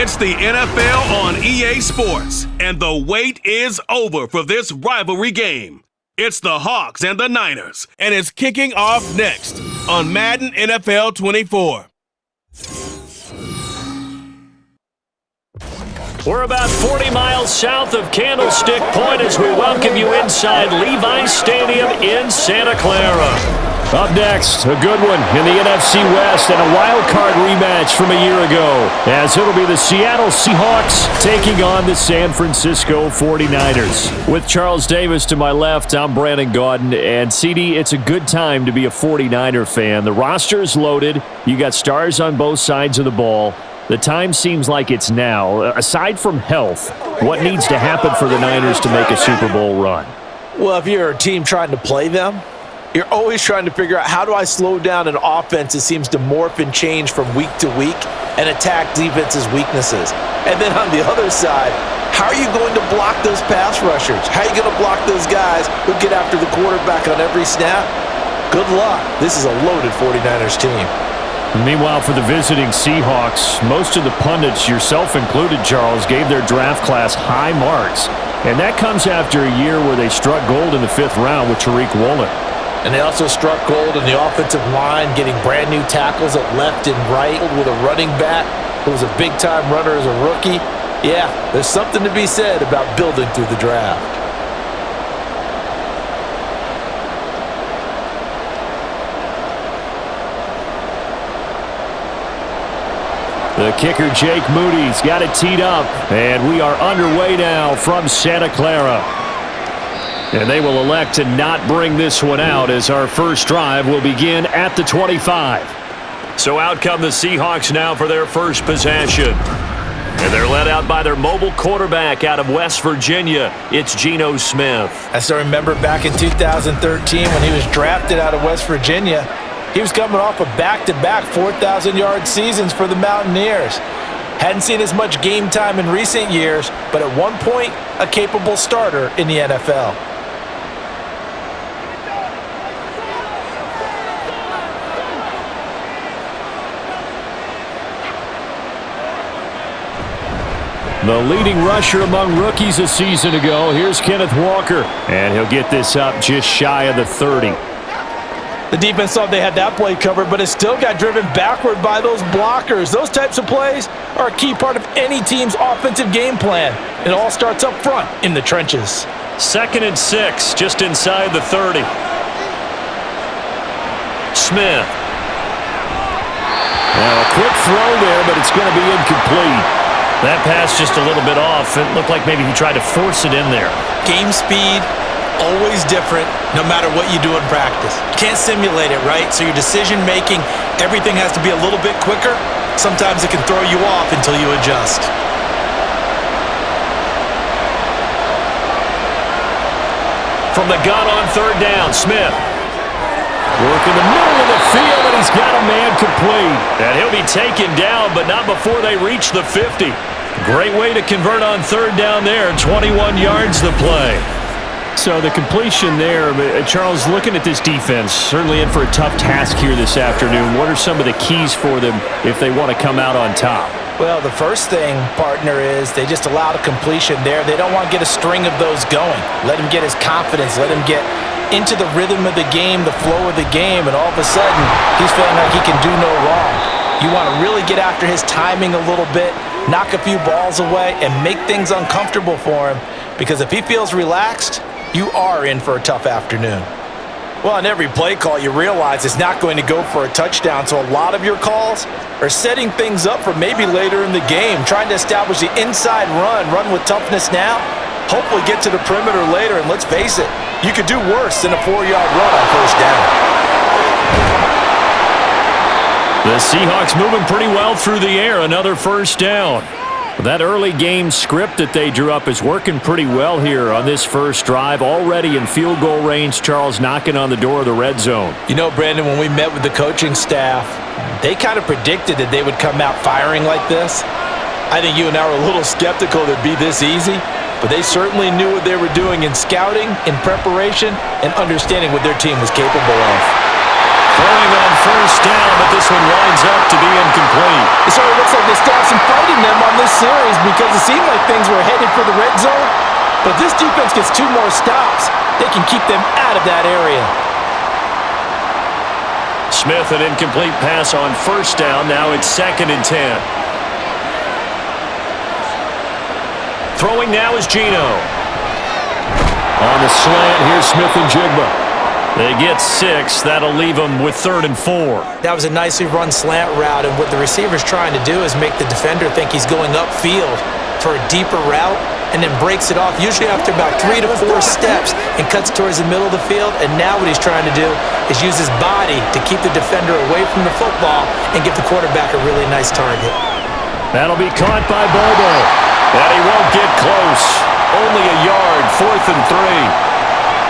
It's the NFL on EA Sports, and the wait is over for this rivalry game. It's the Hawks and the Niners, and it's kicking off next on Madden NFL 24. We're about 40 miles south of Candlestick Point as we welcome you inside Levi's Stadium in Santa Clara. Up next, a good one in the NFC West and a wild card rematch from a year ago, as it'll be the Seattle Seahawks taking on the San Francisco 49ers. With Charles Davis to my left, I'm Brandon Gaudin, and CD, it's a good time to be a 49er fan. The roster is loaded. You got stars on both sides of the ball. The time seems like it's now. Aside from health, what needs to happen for the Niners to make a Super Bowl run? Well, if you're a team trying to play them, you're always trying to figure out, how do I slow down an offense that seems to morph and change from week to week and attack defense's weaknesses? And then on the other side, how are you going to block those pass rushers? How are you going to block those guys who get after the quarterback on every snap? Good luck. This is a loaded 49ers team. Meanwhile, for the visiting Seahawks, most of the pundits, yourself included, Charles, gave their draft class high marks. And that comes after a year where they struck gold in the 5th round with Tariq Woolen. And they also struck gold in the offensive line, getting brand new tackles at left and right with a running back who was a big-time runner as a rookie. Yeah, there's something to be said about building through the draft. The kicker, Jake Moody's got it teed up, and we are underway now from Santa Clara. And they will elect to not bring this one out as our first drive will begin at the 25. So out come the Seahawks now for their first possession. And they're led out by their mobile quarterback out of West Virginia. It's Geno Smith. I still remember back in 2013 when he was drafted out of West Virginia. He was coming off of back-to-back 4,000-yard seasons for the Mountaineers. Hadn't seen as much game time in recent years, but at one point, a capable starter in the NFL. The leading rusher among rookies a season ago. Here's Kenneth Walker, and he'll get this up just shy of the 30. The defense thought they had that play covered, but it still got driven backward by those blockers. Those types of plays are a key part of any team's offensive game plan. It all starts up front in the trenches. 2nd and 6, just inside the 30. Smith. Now a quick throw there, but it's going to be incomplete. That pass just a little bit off. It looked like maybe he tried to force it in there. Game speed, always different, no matter what you do in practice. You can't simulate it, right? So your decision-making, everything has to be a little bit quicker. Sometimes it can throw you off until you adjust. From the gun on 3rd down, Smith. Work in the middle of the field, and he's got a man complete. And he'll be taken down, but not before they reach the 50. Great way to convert on 3rd down there. 21 yards the play. So the completion there, Charles, looking at this defense, certainly in for a tough task here this afternoon. What are some of the keys for them if they want to come out on top? Well, the first thing, partner, is they just allowed a completion there. They don't want to get a string of those going. Let him get his confidence. Let him get into the rhythm of the game, the flow of the game, and all of a sudden, he's feeling like he can do no wrong. You want to really get after his timing a little bit, knock a few balls away, and make things uncomfortable for him, because if he feels relaxed, you are in for a tough afternoon. Well, on every play call, you realize it's not going to go for a touchdown, so a lot of your calls are setting things up for maybe later in the game, trying to establish the inside run with toughness now, hopefully get to the perimeter later, and let's face it, you could do worse than a 4-yard run on 1st down. The Seahawks moving pretty well through the air. Another 1st down. That early game script that they drew up is working pretty well here on this first drive. Already in field goal range, Charles knocking on the door of the red zone. You know, Brandon, when we met with the coaching staff, they kind of predicted that they would come out firing like this. I think you and I were a little skeptical that it'd be this easy. But they certainly knew what they were doing in scouting, in preparation, and understanding what their team was capable of. Throwing on first down, but this one winds up to be incomplete. It sort of looks like they still have some fight in them on this series because it seemed like things were headed for the red zone. But this defense gets 2 more stops. They can keep them out of that area. Smith, an incomplete pass on first down. Now it's 2nd and 10. Throwing now is Geno. On the slant, here's Smith and Jigba. They get 6. That'll leave them with 3rd and 4. That was a nicely run slant route, and what the receiver's trying to do is make the defender think he's going upfield for a deeper route, and then breaks it off, usually after about 3 to 4 steps, and cuts towards the middle of the field. And now what he's trying to do is use his body to keep the defender away from the football and give the quarterback a really nice target. That'll be caught by Bobo, and he won't get close. Only a yard, 4th and 3.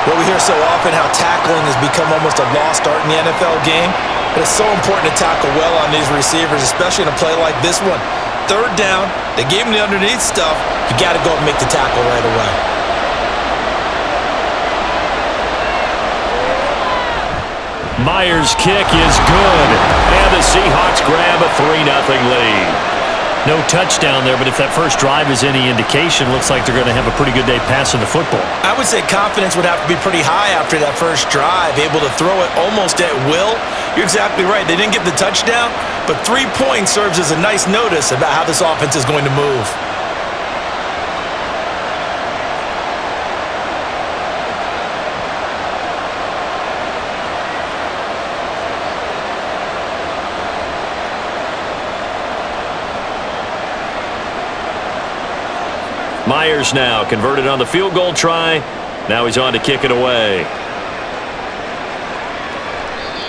Well, we hear so often how tackling has become almost a lost art in the NFL game, but it's so important to tackle well on these receivers, especially in a play like this one. 3rd down, they gave him the underneath stuff. You got to go and make the tackle right away. Myers' kick is good, and the Seahawks grab a 3-0 lead. No touchdown there, but if that first drive is any indication, looks like they're going to have a pretty good day passing the football. I would say confidence would have to be pretty high after that first drive, able to throw it almost at will. You're exactly right. They didn't get the touchdown, but 3 points serves as a nice notice about how this offense is going to move. Myers now converted on the field goal try. Now he's on to kick it away.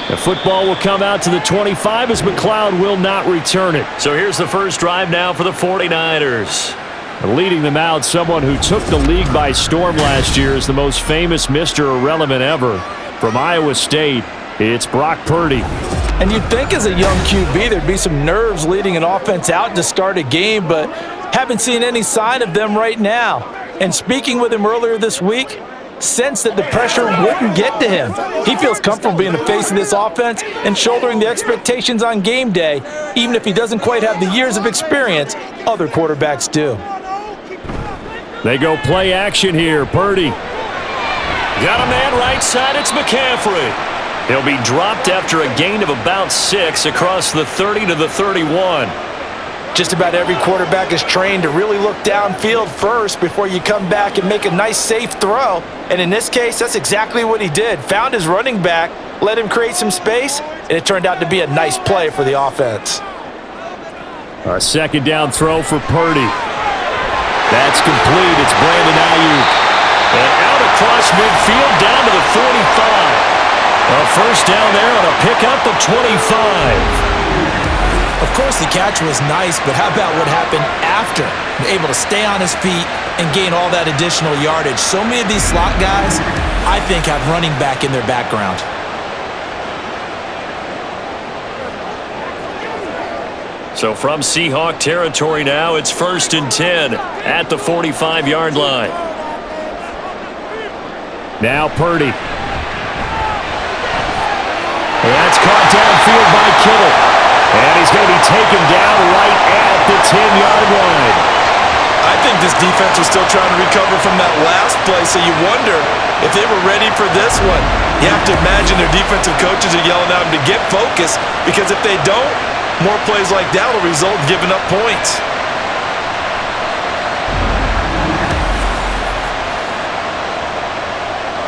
The football will come out to the 25 as McLeod will not return it. So here's the first drive now for the 49ers. Leading them out, someone who took the league by storm last year is the most famous Mr. Irrelevant ever. From Iowa State, it's Brock Purdy. And you'd think as a young QB there'd be some nerves leading an offense out to start a game, but haven't seen any sign of them right now. And speaking with him earlier this week, sensed that the pressure wouldn't get to him. He feels comfortable being the face of this offense and shouldering the expectations on game day, even if he doesn't quite have the years of experience other quarterbacks do. They go play action here. Purdy. Got a man right side. It's McCaffrey. He'll be dropped after a gain of about 6 across the 30 to the 31. Just about every quarterback is trained to really look downfield first before you come back and make a nice, safe throw. And in this case, that's exactly what he did. Found his running back, let him create some space, and it turned out to be a nice play for the offense. A second down throw for Purdy. That's complete. It's Brandon Ayuk. And out across midfield down to the 45. A first down there on a pickup of 25. Of course, the catch was nice, but how about what happened after? Able to stay on his feet and gain all that additional yardage. So many of these slot guys, I think, have running back in their background. So from Seahawk territory now, it's 1st and 10 at the 45-yard line. Now Purdy. That's caught downfield by Kittle. And he's going to be taken down right at the 10-yard line. I think this defense was still trying to recover from that last play, so you wonder if they were ready for this one. You have to imagine their defensive coaches are yelling at them to get focused, because if they don't, more plays like that will result in giving up points.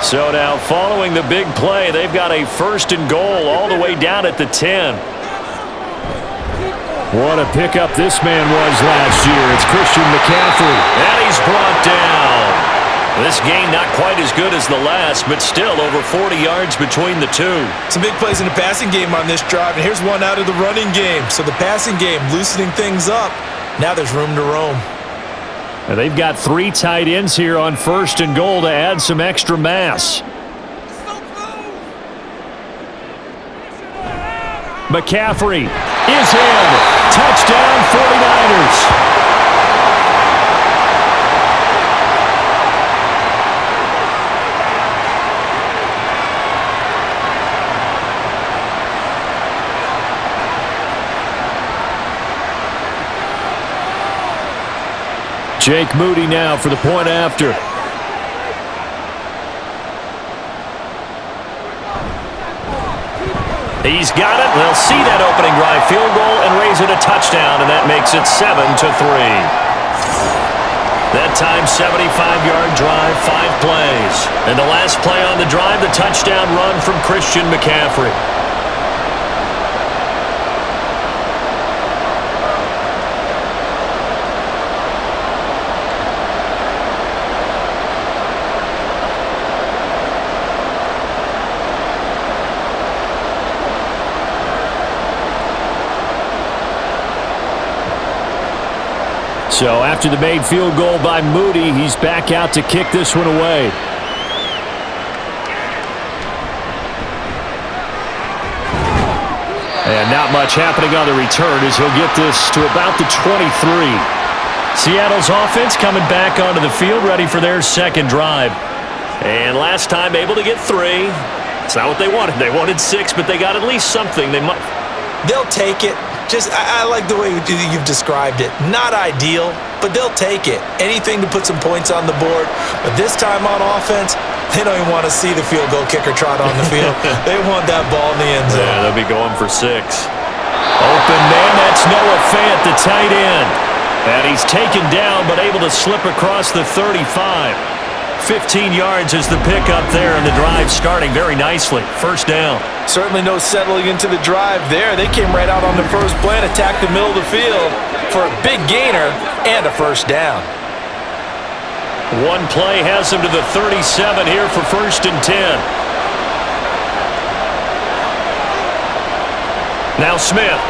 So now, following the big play, they've got a 1st and goal all the way down at the 10. What a pickup this man was last year. It's Christian McCaffrey. And he's brought down. This game not quite as good as the last, but still over 40 yards between the two. Some big plays in the passing game on this drive, and here's one out of the running game. So the passing game loosening things up. Now there's room to roam. And they've got 3 tight ends here on 1st and goal to add some extra mass. McCaffrey is in. Touchdown 49ers. Jake Moody now for the point after. He's got it. They'll see that opening drive field goal and raise it a touchdown, and that makes it 7-3. That time, 75-yard drive, 5 plays. And the last play on the drive, the touchdown run from Christian McCaffrey. So after the made field goal by Moody, he's back out to kick this one away. And not much happening on the return as he'll get this to about the 23. Seattle's offense coming back onto the field, ready for their second drive. And last time able to get 3. It's not what they wanted. They wanted 6, but they got at least something. They'll take it. I like the way you've described it. Not ideal, but they'll take it. Anything to put some points on the board. But this time on offense, they don't even want to see the field goal kicker trot on the field. They want that ball in the end zone. Yeah, they'll be going for 6. Open man, that's Noah Fant, the tight end. And he's taken down, but able to slip across the 35. 15 yards is the pickup there, and the drive starting very nicely. First down. Certainly no settling into the drive there. They came right out on the first play and attacked the middle of the field for a big gainer and a first down. One play has him to the 37 here for 1st and 10. Now Smith.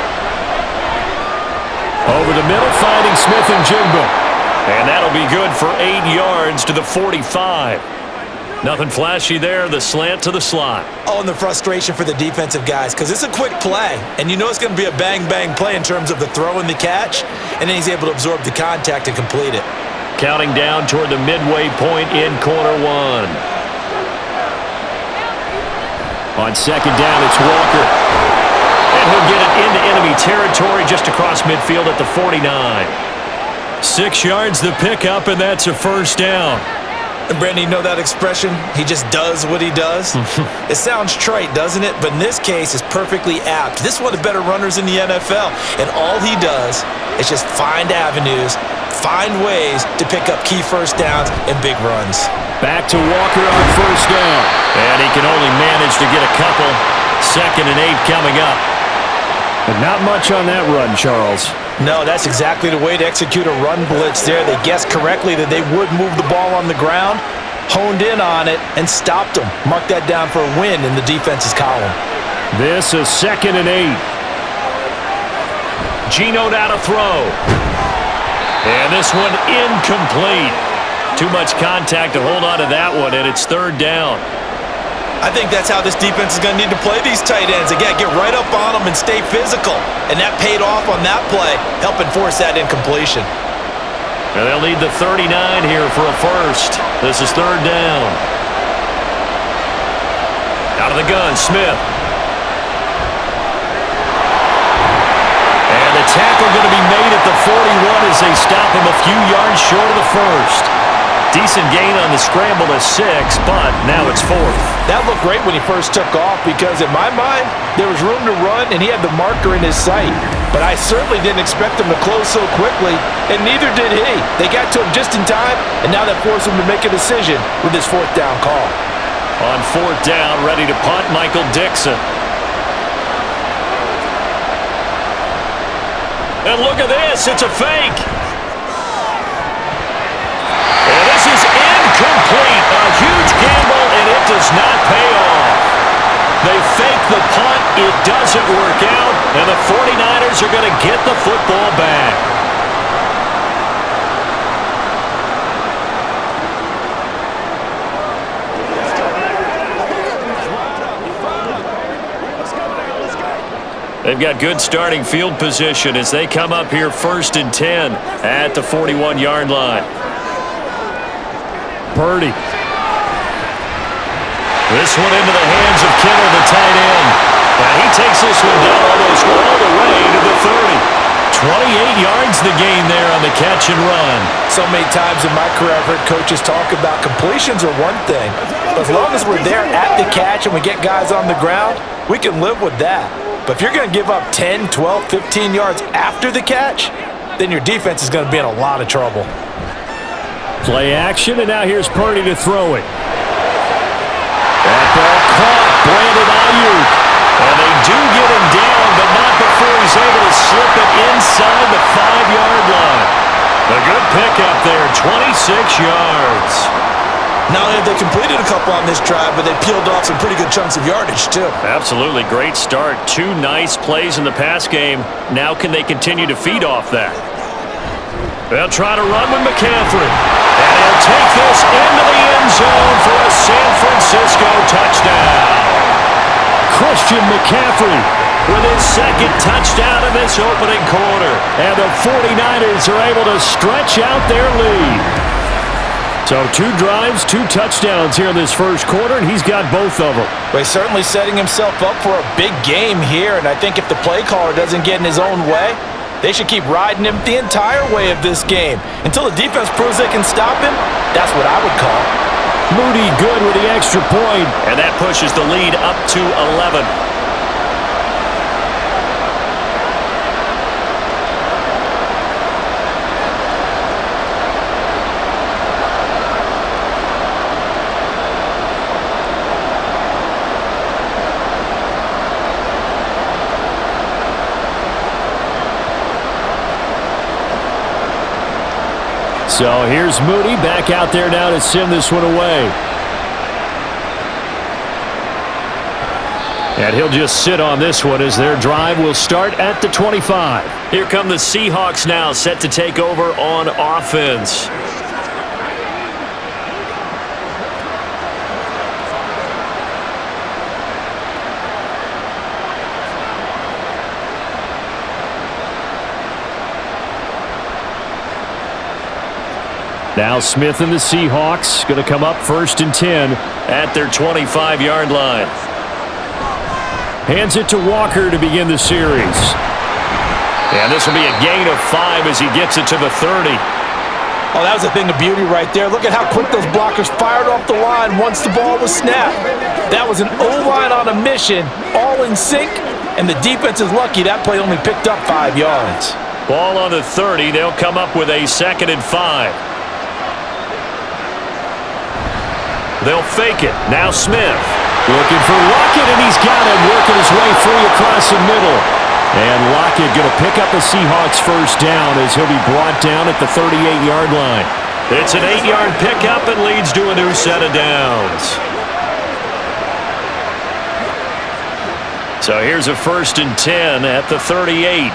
Over the middle, finding Smith and Jigba. And that'll be good for 8 yards to the 45. Nothing flashy there, the slant to the slot. Oh, and the frustration for the defensive guys, because it's a quick play, and you know it's going to be a bang-bang play in terms of the throw and the catch, and then he's able to absorb the contact and complete it. Counting down toward the midway point in quarter 1. On second down, it's Walker. And he'll get it into enemy territory just across midfield at the 49. 6 yards the pickup, and that's a first down. And Brandon, you know that expression? He just does what he does? It sounds trite, doesn't it? But in this case, it's perfectly apt. This is one of the better runners in the NFL, and all he does is just find avenues, find ways to pick up key first downs and big runs. Back to Walker on first down, and he can only manage to get a couple. 2nd and 8 coming up. But not much on that run, Charles. No, that's exactly the way to execute a run blitz there. They guessed correctly that they would move the ball on the ground, honed in on it, and stopped them. Mark that down for a win in the defense's column. This is 2nd and 8. Geno now to throw. And this one incomplete. Too much contact to hold on to that one, and it's 3rd down. I think that's how this defense is going to need to play these tight ends. They got to get right up on them and stay physical. And that paid off on that play, helping force that incompletion. And they'll need the 39 here for a first. This is 3rd down. Out of the gun, Smith. And the tackle going to be made at the 41 as they stop him a few yards short of the first. Decent gain on the scramble to 6, but now it's 4th. That looked great when he first took off because, in my mind, there was room to run and he had the marker in his sight. But I certainly didn't expect him to close so quickly, and neither did he. They got to him just in time, and now that forced him to make a decision with his 4th down call. On 4th down, ready to punt, Michael Dixon. And look at this, it's a fake. And this is incomplete. A huge gamble, and it does not pay off. They fake the punt. It doesn't work out, and the 49ers are going to get the football back. They've got good starting field position as they come up here 1st and 10 at the 41-yard line. Purdy. This one into the hands of Kittle, the tight end. And he takes this one down almost all the way to the 30. 28 yards the gain there on the catch and run. So many times in my career, I've heard coaches talk about completions are one thing. But as long as we're there at the catch and we get guys on the ground, we can live with that. But if you're going to give up 10, 12, 15 yards after the catch, then your defense is going to be in a lot of trouble. Play action, and now here's Purdy to throw it. That ball caught. Brandon Ayuk. And they do get him down, but not before he's able to slip it inside the 5-yard line. A good pickup there, 26 yards. Not only have they completed a couple on this drive, but they peeled off some pretty good chunks of yardage, too. Absolutely great start. 2 nice plays in the pass game. Now can they continue to feed off that? They'll try to run with McCaffrey. And he'll take this into the end zone for a San Francisco touchdown. Christian McCaffrey with his second touchdown in this opening quarter. And the 49ers are able to stretch out their lead. So 2 drives, 2 touchdowns here in this first quarter, and he's got both of them. Well, he's certainly setting himself up for a big game here, and I think if the play caller doesn't get in his own way, they should keep riding him the entire way of this game. Until the defense proves they can stop him, that's what I would call. Moody good with the extra point, and that pushes the lead up to 11. So here's Moody back out there now to send this one away. And he'll just sit on this one as their drive will start at the 25. Here come the Seahawks now, set to take over on offense. Now Smith and the Seahawks going to come up 1st and 10 at their 25-yard line. Hands it to Walker to begin the series. And this will be a gain of 5 as he gets it to the 30. Oh, that was a thing of beauty right there. Look at how quick those blockers fired off the line once the ball was snapped. That was an O-line on a mission, all in sync, and the defense is lucky that play only picked up 5 yards. Ball on the 30. They'll come up with a 2nd and 5. They'll fake it. Now Smith. Looking for Lockett, and he's got him working his way free across the middle. And Lockett going to pick up the Seahawks first down as he'll be brought down at the 38-yard line. It's an 8-yard pickup and leads to a new set of downs. So here's a 1st and 10 at the 38.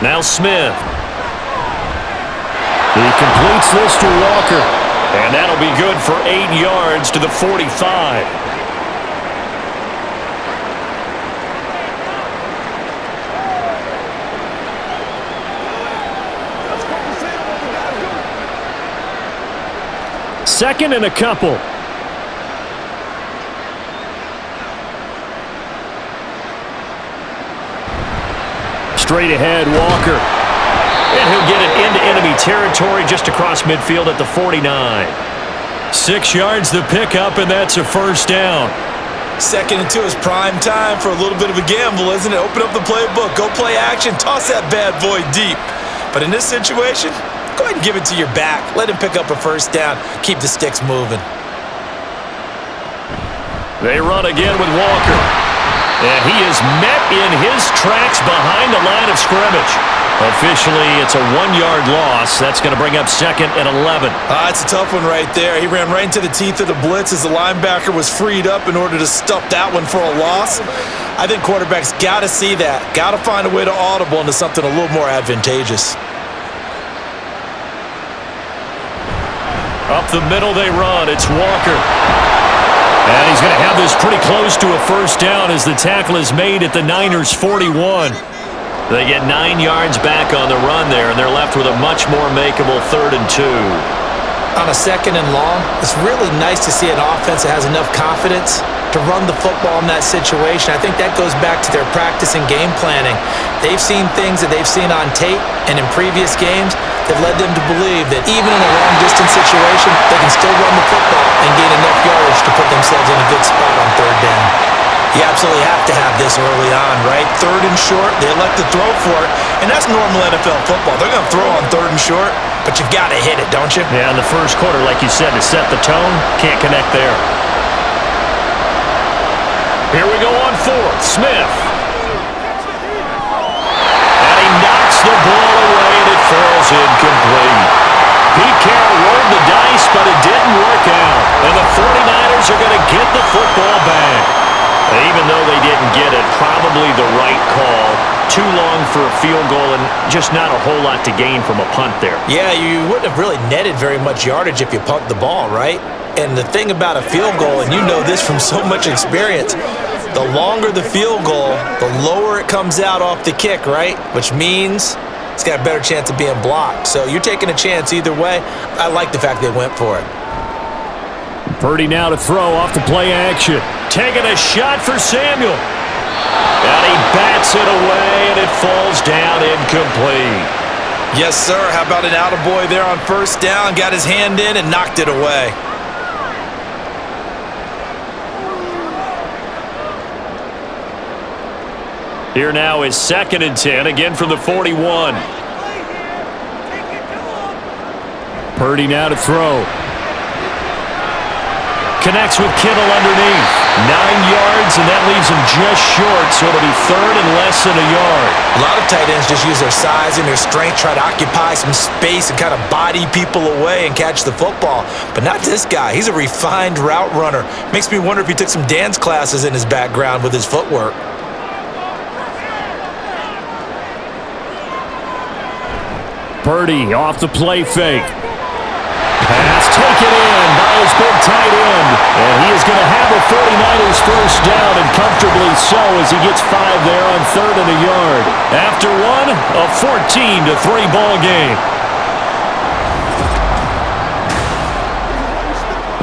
Now Smith. He completes this to Walker. And that'll be good for 8 yards to the 45. Second and a couple. Straight ahead, Walker. And he'll get it into enemy territory just across midfield at the 49. 6 yards the pickup, and that's a first down. 2nd and 2 is prime time for a little bit of a gamble, isn't it? Open up the playbook, go play action, toss that bad boy deep. But in this situation, go ahead and give it to your back. Let him pick up a first down. Keep the sticks moving. They run again with Walker. And he is met in his tracks behind the line of scrimmage. Officially, it's a 1-yard loss. That's going to bring up 2nd and 11. It's a tough one right there. He ran right into the teeth of the blitz as the linebacker was freed up in order to stuff that one for a loss. I think quarterbacks got to see that. Got to find a way to audible into something a little more advantageous. Up the middle they run. It's Walker. And he's going to have this pretty close to a first down as the tackle is made at the Niners' 41. They get 9 yards back on the run there, and they're left with a much more makeable 3rd and 2. On a 2nd and long, it's really nice to see an offense that has enough confidence to run the football in that situation. I think that goes back to their practice and game planning. They've seen things that they've seen on tape and in previous games that led them to believe that even in a long-distance situation, they can still run the football and gain enough yardage to put themselves in a good spot on third down. You absolutely have to have this early on, right? Third and short, they elect to throw for it, and that's normal NFL football. They're going to throw on third and short, but you've got to hit it, don't you? Yeah, in the first quarter, like you said, to set the tone, can't connect there. Here we go on fourth. Smith. And he knocks the ball away, and it falls incomplete. Pete Carroll rolled the dice, but it didn't work out. And the 49ers are going to get the football back. Even though they didn't get it, probably the right call. Too long for a field goal and just not a whole lot to gain from a punt there. Yeah, you wouldn't have really netted very much yardage if you punt the ball, right? And the thing about a field goal, and you know this from so much experience, the longer the field goal, the lower it comes out off the kick, right? Which means it's got a better chance of being blocked. So you're taking a chance either way. I like the fact they went for it. Purdy now to throw off the play action. Taking a shot for Samuel. And he bats it away, and it falls down incomplete. Yes, sir. How about an attaboy there on first down? Got his hand in and knocked it away. Here now is 2nd and 10, again from the 41. Purdy now to throw. Connects with Kittle underneath. 9 yards, and that leaves him just short, so it'll be third and less than a yard. A lot of tight ends just use their size and their strength, try to occupy some space and kind of body people away and catch the football. But not this guy. He's a refined route runner. Makes me wonder if he took some dance classes in his background with his footwork. Purdy off the play fake. Pass taken in by his big tight end. And he is going to have the 49ers first down, and comfortably so as he gets 5 there on 3rd and a yard. After one, a 14-3 ball game.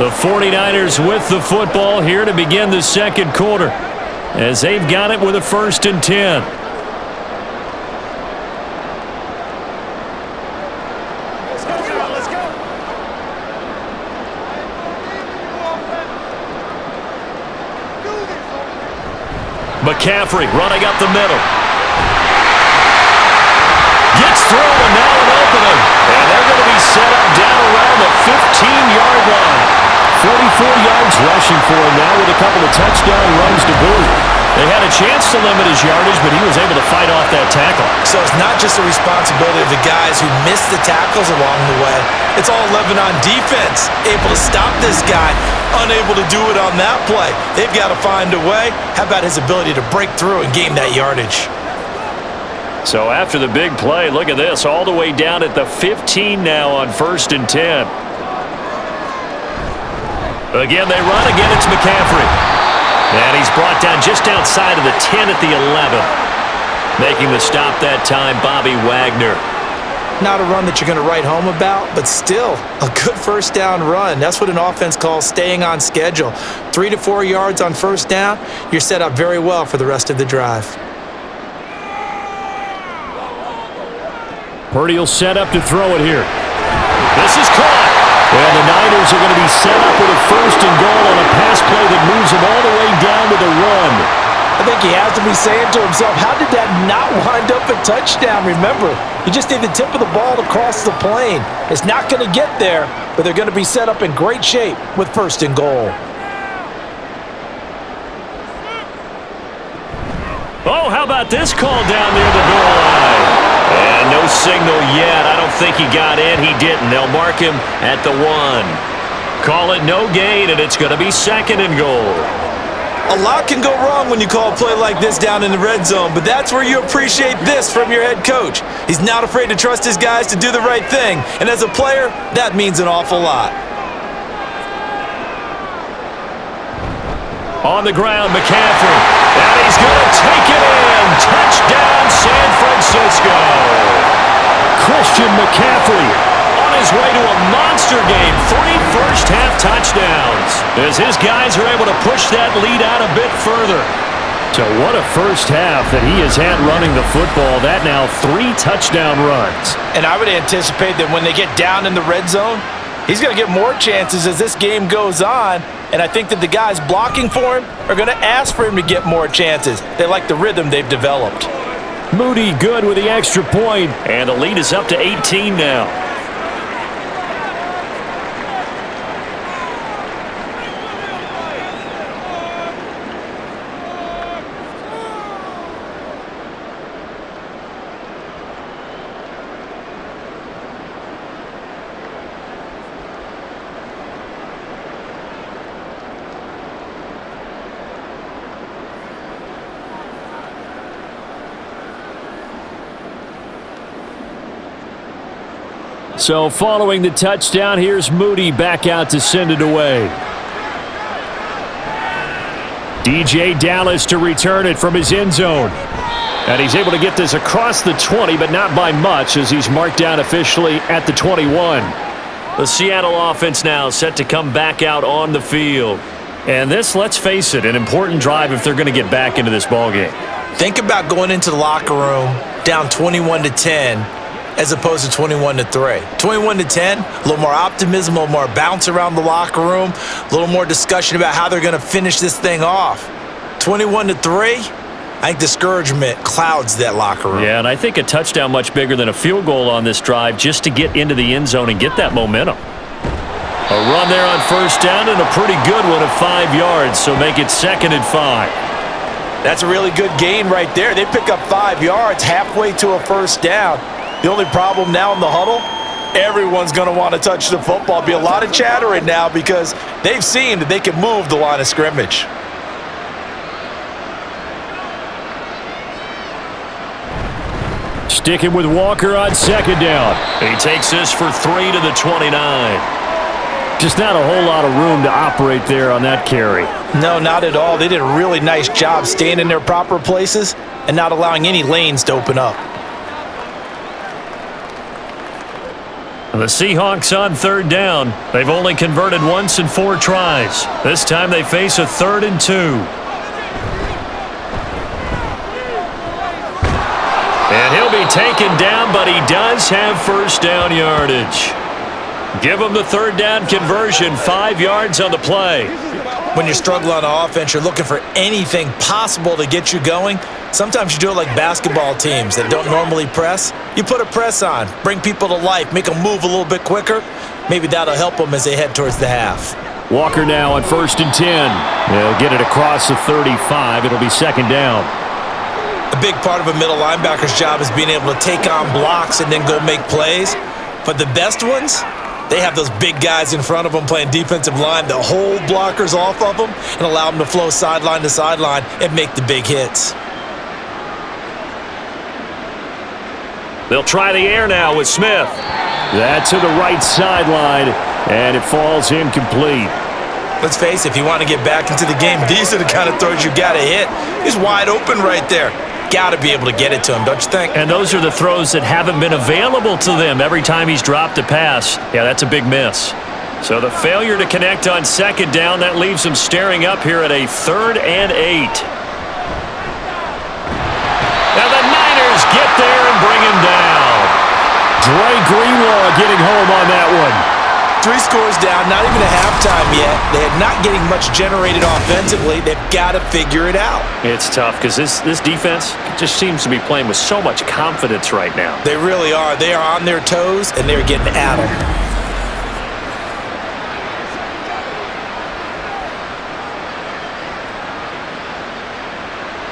The 49ers with the football here to begin the second quarter, as they've got it with a 1st and 10. McCaffrey running up the middle. Gets through, and now an opening. And they're going to be set up down around the 15-yard line. 44 yards rushing for him now with a couple of touchdown runs to boot. They had a chance to limit his yardage, but he was able to fight off that tackle. So it's not just the responsibility of the guys who missed the tackles along the way. It's all 11 on defense. Able to stop this guy, unable to do it on that play. They've got to find a way. How about his ability to break through and gain that yardage? So after the big play, look at this, all the way down at the 15 now on 1st and 10. Again, they run. Again, it's McCaffrey. And he's brought down just outside of the 10 at the 11. Making the stop that time, Bobby Wagner. Not a run that you're going to write home about, but still a good first down run. That's what an offense calls staying on schedule. 3 to 4 yards on first down, you're set up very well for the rest of the drive. Purdy will set up to throw it here. This is caught. And the Niners are going to be set up with a 1st and goal on a pass play that moves them all the way down to the run. I think he has to be saying to himself, how did that not wind up a touchdown? Remember, you just need the tip of the ball to cross the plane. It's not going to get there, but they're going to be set up in great shape with 1st and goal. Oh, how about this call down near the goal line? And no signal yet. I don't think he got in. He didn't. They'll mark him at the 1. Call it no gain, and it's going to be 2nd and goal. A lot can go wrong when you call a play like this down in the red zone, but that's where you appreciate this from your head coach. He's not afraid to trust his guys to do the right thing, and as a player, that means an awful lot. On the ground, McCaffrey. And he's going to take it in. Touchdown, San Francisco. Christian McCaffrey on on his way to a monster game. 3 first-half touchdowns as his guys are able to push that lead out a bit further. So what a first half that he has had running the football. That now 3 touchdown runs. And I would anticipate that when they get down in the red zone, he's going to get more chances as this game goes on. And I think that the guys blocking for him are going to ask for him to get more chances. They like the rhythm they've developed. Moody good with the extra point, and the lead is up to 18 now. So following the touchdown, here's Moody back out to send it away. DJ Dallas to return it from his end zone. And he's able to get this across the 20, but not by much as he's marked down officially at the 21. The Seattle offense now set to come back out on the field. And this, let's face it, an important drive if they're going to get back into this ballgame. Think about going into the locker room down 21-10 as opposed to 21-3. 21-10, a little more optimism, a little more bounce around the locker room, a little more discussion about how they're going to finish this thing off. 21-3, I think discouragement clouds that locker room. Yeah, and I think a touchdown much bigger than a field goal on this drive just to get into the end zone and get that momentum. A run there on first down and a pretty good one of 5 yards, so make it 2nd and 5. That's a really good gain right there. They pick up 5 yards halfway to a first down. The only problem now in the huddle, everyone's going to want to touch the football. Be a lot of chattering now because they've seen that they can move the line of scrimmage. Sticking with Walker on 2nd down. He takes this for 3 to the 29. Just not a whole lot of room to operate there on that carry. No, not at all. They did a really nice job staying in their proper places and not allowing any lanes to open up. The Seahawks on 3rd down. They've only converted once in 4 tries. This time they face a 3rd and 2. And he'll be taken down, but he does have first down yardage. Give him the 3rd down conversion, 5 yards on the play. When you're struggling on offense, you're looking for anything possible to get you going. Sometimes you do it like basketball teams that don't normally press. You put a press on, bring people to life, make them move a little bit quicker. Maybe that'll help them as they head towards the half. Walker now on 1st and 10. They'll get it across the 35. It'll be 2nd down. A big part of a middle linebacker's job is being able to take on blocks and then go make plays. But the best ones, they have those big guys in front of them playing defensive line that hold blockers off of them and allow them to flow sideline to sideline and make the big hits. They'll try the air now with Smith. That's to the right sideline, and it falls incomplete. Let's face it, if you want to get back into the game, these are the kind of throws you got to hit. He's wide open right there. Got to be able to get it to him, don't you think? And those are the throws that haven't been available to them every time he's dropped a pass. Yeah, that's a big miss. So the failure to connect on 2nd down, that leaves him staring up here at a 3rd and 8. Now the Niners get there and bring him down. Dre Greenlaw getting home on that one. 3 scores down, not even a halftime yet. They're not getting much generated offensively. They've got to figure it out. It's tough because this defense just seems to be playing with so much confidence right now. They really are. They are on their toes, and they're getting at them.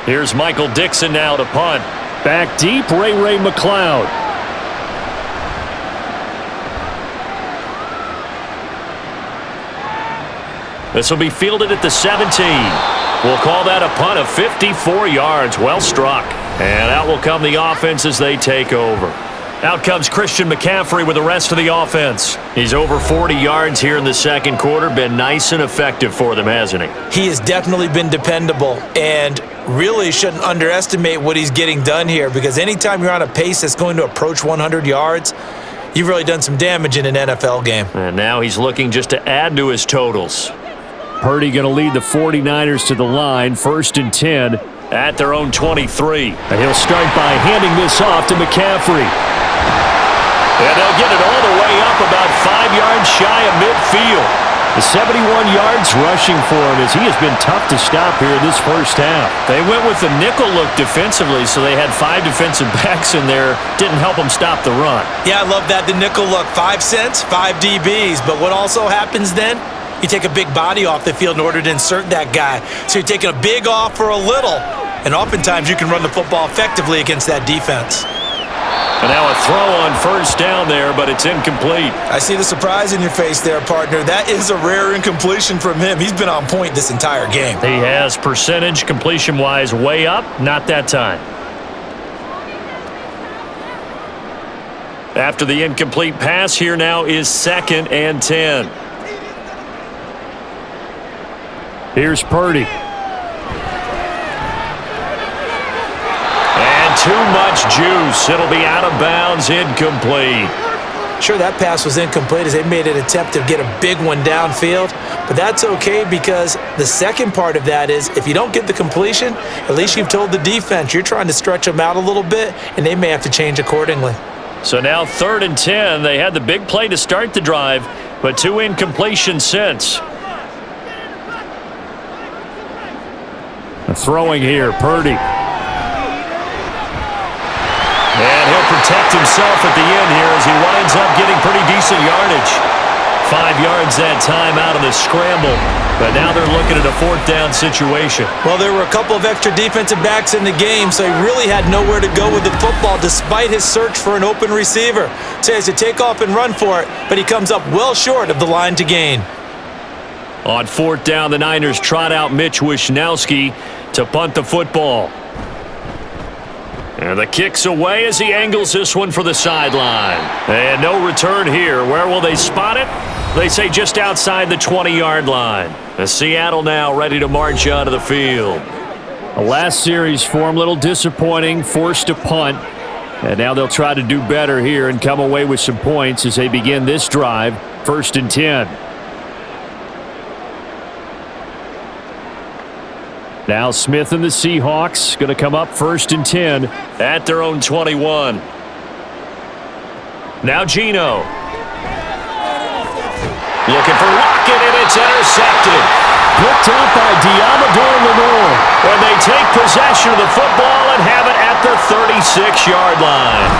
Here's Michael Dixon now to punt. Back deep, Ray McLeod. This will be fielded at the 17. We'll call that a punt of 54 yards. Well struck. And out will come the offense as they take over. Out comes Christian McCaffrey with the rest of the offense. He's over 40 yards here in the 2nd quarter. Been nice and effective for them, hasn't he? He has definitely been dependable and really shouldn't underestimate what he's getting done here because anytime you're on a pace that's going to approach 100 yards, you've really done some damage in an NFL game. And now he's looking just to add to his totals. Purdy going to lead the 49ers to the line, 1st and 10 at their own 23. And he'll start by handing this off to McCaffrey. And they'll get it all the way up about 5 yards shy of midfield. The 71 yards rushing for him as he has been tough to stop here this first half. They went with the nickel look defensively, so they had 5 defensive backs in there. Didn't help them stop the run. Yeah, I love that, the nickel look. 5 cents, 5 DBs. But what also happens then? You take a big body off the field in order to insert that guy. So you're taking a big off for a little. And oftentimes you can run the football effectively against that defense. And now a throw on 1st down there, but it's incomplete. I see the surprise in your face there, partner. That is a rare incompletion from him. He's been on point this entire game. He has percentage completion-wise way up, not that time. After the incomplete pass, here now is 2nd and 10. Here's Purdy. Too much juice. It'll be out of bounds, incomplete. Sure, that pass was incomplete as they made an attempt to get a big one downfield, but that's okay because the second part of that is if you don't get the completion, at least you've told the defense you're trying to stretch them out a little bit, and they may have to change accordingly. So now 3rd and 10. They had the big play to start the drive, but 2 incompletions since. Throwing here, Purdy. And he'll protect himself at the end here as he winds up getting pretty decent yardage. 5 yards that time out of the scramble. But now they're looking at a 4th down situation. Well, there were a couple of extra defensive backs in the game, so he really had nowhere to go with the football despite his search for an open receiver. So he has to take off and run for it, but he comes up well short of the line to gain. On 4th down, the Niners trot out Mitch Wishnowski to punt the football. And the kick's away as he angles this one for the sideline. And no return here. Where will they spot it? They say just outside the 20-yard line. The Seattle now ready to march onto the field. The last series for him, a little disappointing, forced to punt. And now they'll try to do better here and come away with some points as they begin this drive, 1st and 10. Now Smith and the Seahawks going to come up 1st and 10 at their own 21. Now Geno. Looking for Lockett, and it's intercepted. Picked up by Diamador Lenore. And they take possession of the football and have it at the 36-yard line.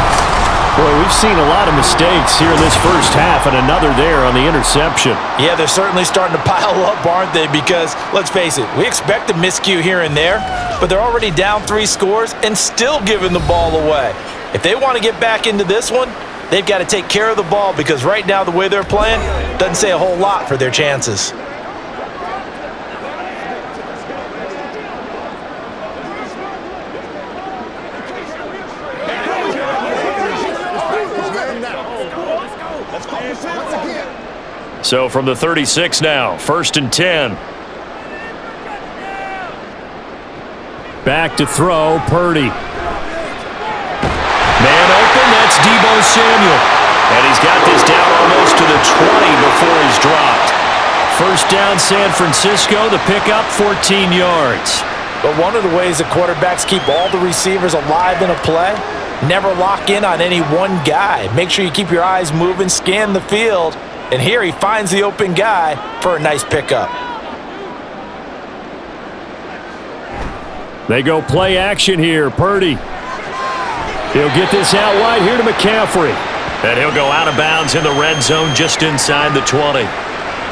Boy, we've seen a lot of mistakes here in this first half, and another there on the interception. Yeah, they're certainly starting to pile up, aren't they? Because, let's face it, we expect a miscue here and there, but they're already down 3 scores and still giving the ball away. If they want to get back into this one, they've got to take care of the ball because right now the way they're playing doesn't say a whole lot for their chances. So from the 36 now, 1st and 10. Back to throw, Purdy. Man open, that's Deebo Samuel. And he's got this down almost to the 20 before he's dropped. 1st down, San Francisco, the pickup, 14 yards. But one of the ways that quarterbacks keep all the receivers alive in a play, never lock in on any one guy. Make sure you keep your eyes moving, scan the field. And here he finds the open guy for a nice pickup. They go play action here. Purdy. He'll get this out wide here to McCaffrey. And he'll go out of bounds in the red zone just inside the 20.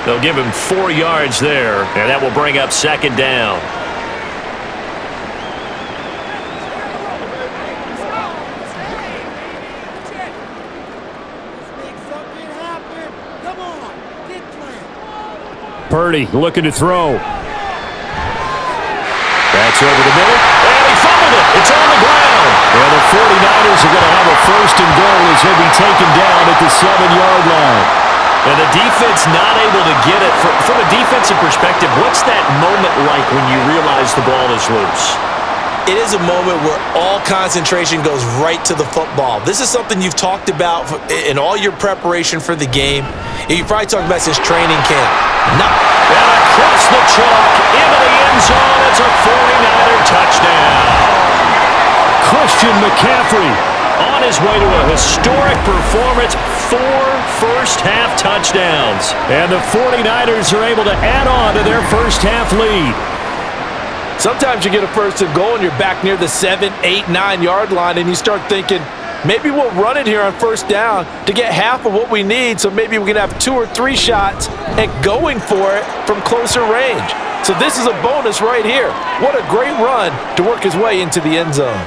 They'll give him 4 yards there, and that will bring up 2nd down. Purdy looking to throw. That's over the middle. And he fumbled it. It's on the ground. And the 49ers are going to have a 1st and goal as he'll be taken down at the 7-yard line. And the defense not able to get it. From a defensive perspective, what's that moment like when you realize the ball is loose? It is a moment where all concentration goes right to the football. This is something you've talked about in all your preparation for the game. You probably talked about since training camp. And across the chalk, into the end zone. It's a 49er touchdown. Christian McCaffrey on his way to a historic performance, 4 first-half touchdowns. And the 49ers are able to add on to their first-half lead. Sometimes you get a first and goal and you're back near the 7, 8, 9 yard line and you start thinking, maybe we'll run it here on first down to get half of what we need, so maybe we can have 2 or 3 shots at going for it from closer range. So this is a bonus right here. What a great run to work his way into the end zone.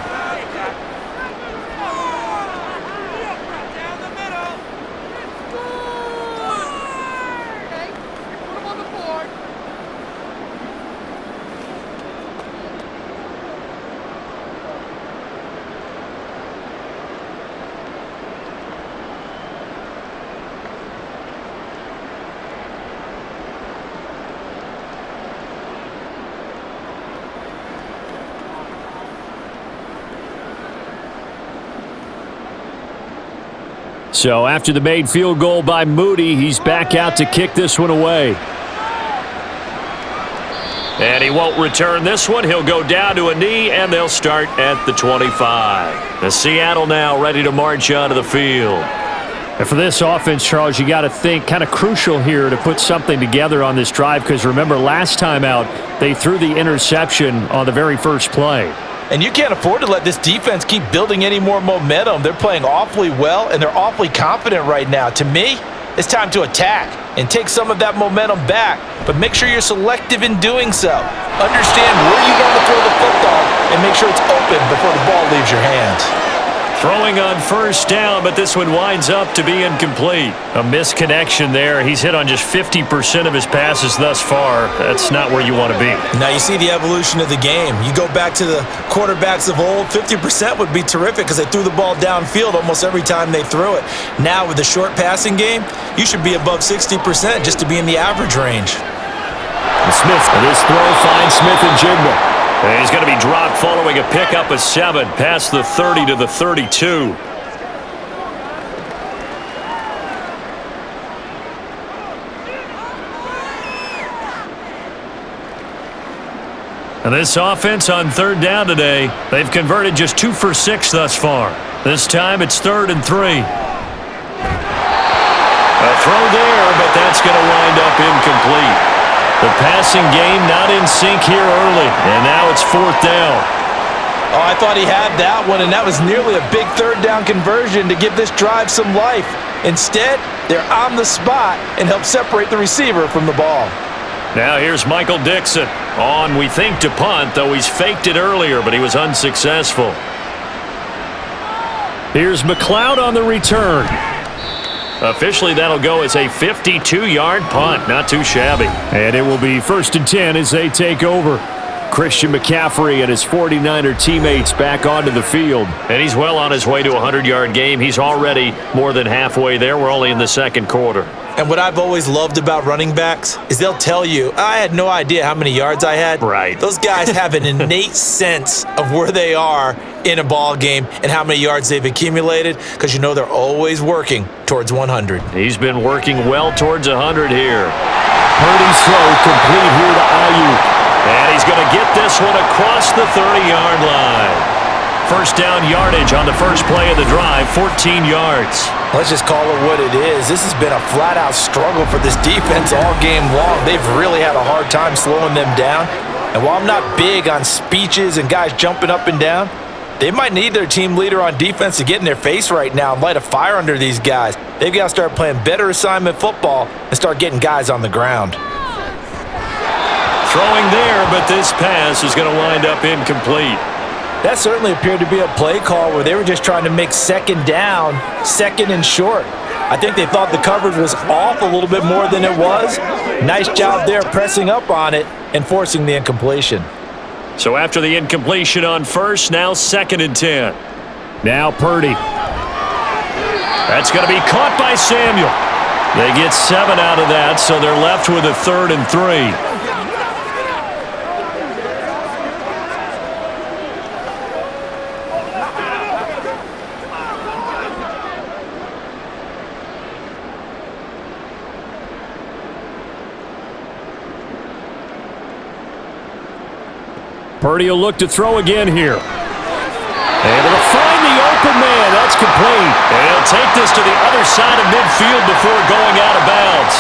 So after the made field goal by Moody, he's back out to kick this one away. And he won't return this one. He'll go down to a knee, and they'll start at the 25. The Seattle now ready to march onto the field. And for this offense, Charles, you got to think kind of crucial here to put something together on this drive, because remember last time out, they threw the interception on the very first play. And you can't afford to let this defense keep building any more momentum. They're playing awfully well, and they're awfully confident right now. To me, it's time to attack and take some of that momentum back, but make sure you're selective in doing so. Understand where you want to throw the football and make sure it's open before the ball leaves your hands. Throwing on first down, but this one winds up to be incomplete. A misconnection there. He's hit on just 50% of his passes thus far. That's not where you want to be. Now you see the evolution of the game. You go back to the quarterbacks of old, 50% would be terrific because they threw the ball downfield almost every time they threw it. Now with the short passing game, you should be above 60% just to be in the average range. And Smith, this throw finds Smith and Jigba. And he's going to be dropped following a pickup of 7 past the 30 to the 32. And this offense on third down today, they've converted just 2 for 6 thus far. This time it's 3rd and 3. A throw there, but that's going to wind up incomplete. The passing game not in sync here early, and now it's 4th down. Oh, I thought he had that one, and that was nearly a big 3rd down conversion to give this drive some life. Instead, they're on the spot and help separate the receiver from the ball. Now here's Michael Dixon on, we think, to punt, though he's faked it earlier, but he was unsuccessful. Here's McLeod on the return. Officially, that'll go as a 52-yard punt. Not too shabby. And it will be 1st and 10 as they take over. Christian McCaffrey and his 49er teammates back onto the field. And he's well on his way to a 100-yard game. He's already more than halfway there. We're only in the 2nd quarter. And what I've always loved about running backs is they'll tell you, I had no idea how many yards I had. Right. Those guys have an innate sense of where they are in a ball game and how many yards they've accumulated, because you know they're always working towards 100. He's been working well towards 100 here. Purdy's throw complete here to Ayuk. And he's going to get this one across the 30-yard line. First down yardage on the first play of the drive, 14 yards. Let's just call it what it is. This has been a flat-out struggle for this defense all game long. They've really had a hard time slowing them down. And while I'm not big on speeches and guys jumping up and down, they might need their team leader on defense to get in their face right now and light a fire under these guys. They've got to start playing better assignment football and start getting guys on the ground. Throwing there, but this pass is going to wind up incomplete. That certainly appeared to be a play call where they were just trying to make second down, 2nd and short. I think they thought the coverage was off a little bit more than it was. Nice job there pressing up on it and forcing the incompletion. So after the incompletion on first, now 2nd and 10. Now Purdy. That's going to be caught by Samuel. They get 7 out of that, so they're left with a 3rd and 3. Purdy will look to throw again here. And it'll find the open man. That's complete. And he'll take this to the other side of midfield before going out of bounds.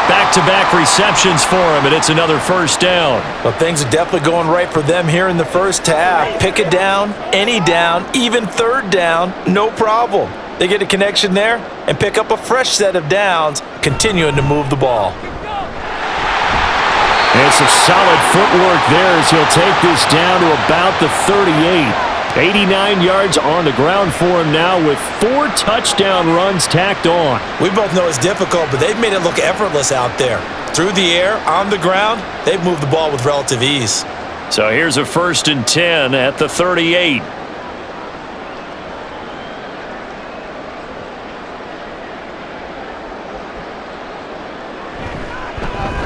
Back-to-back receptions for him, and it's another first down. Well, things are definitely going right for them here in the first half. Pick a down, any down, even third down, no problem. They get a connection there and pick up a fresh set of downs, continuing to move the ball. And some solid footwork there as he'll take this down to about the 38. 89 yards on the ground for him now with 4 touchdown runs tacked on. We both know it's difficult, but they've made it look effortless out there. Through the air, on the ground, they've moved the ball with relative ease. So here's a 1st and 10 at the 38.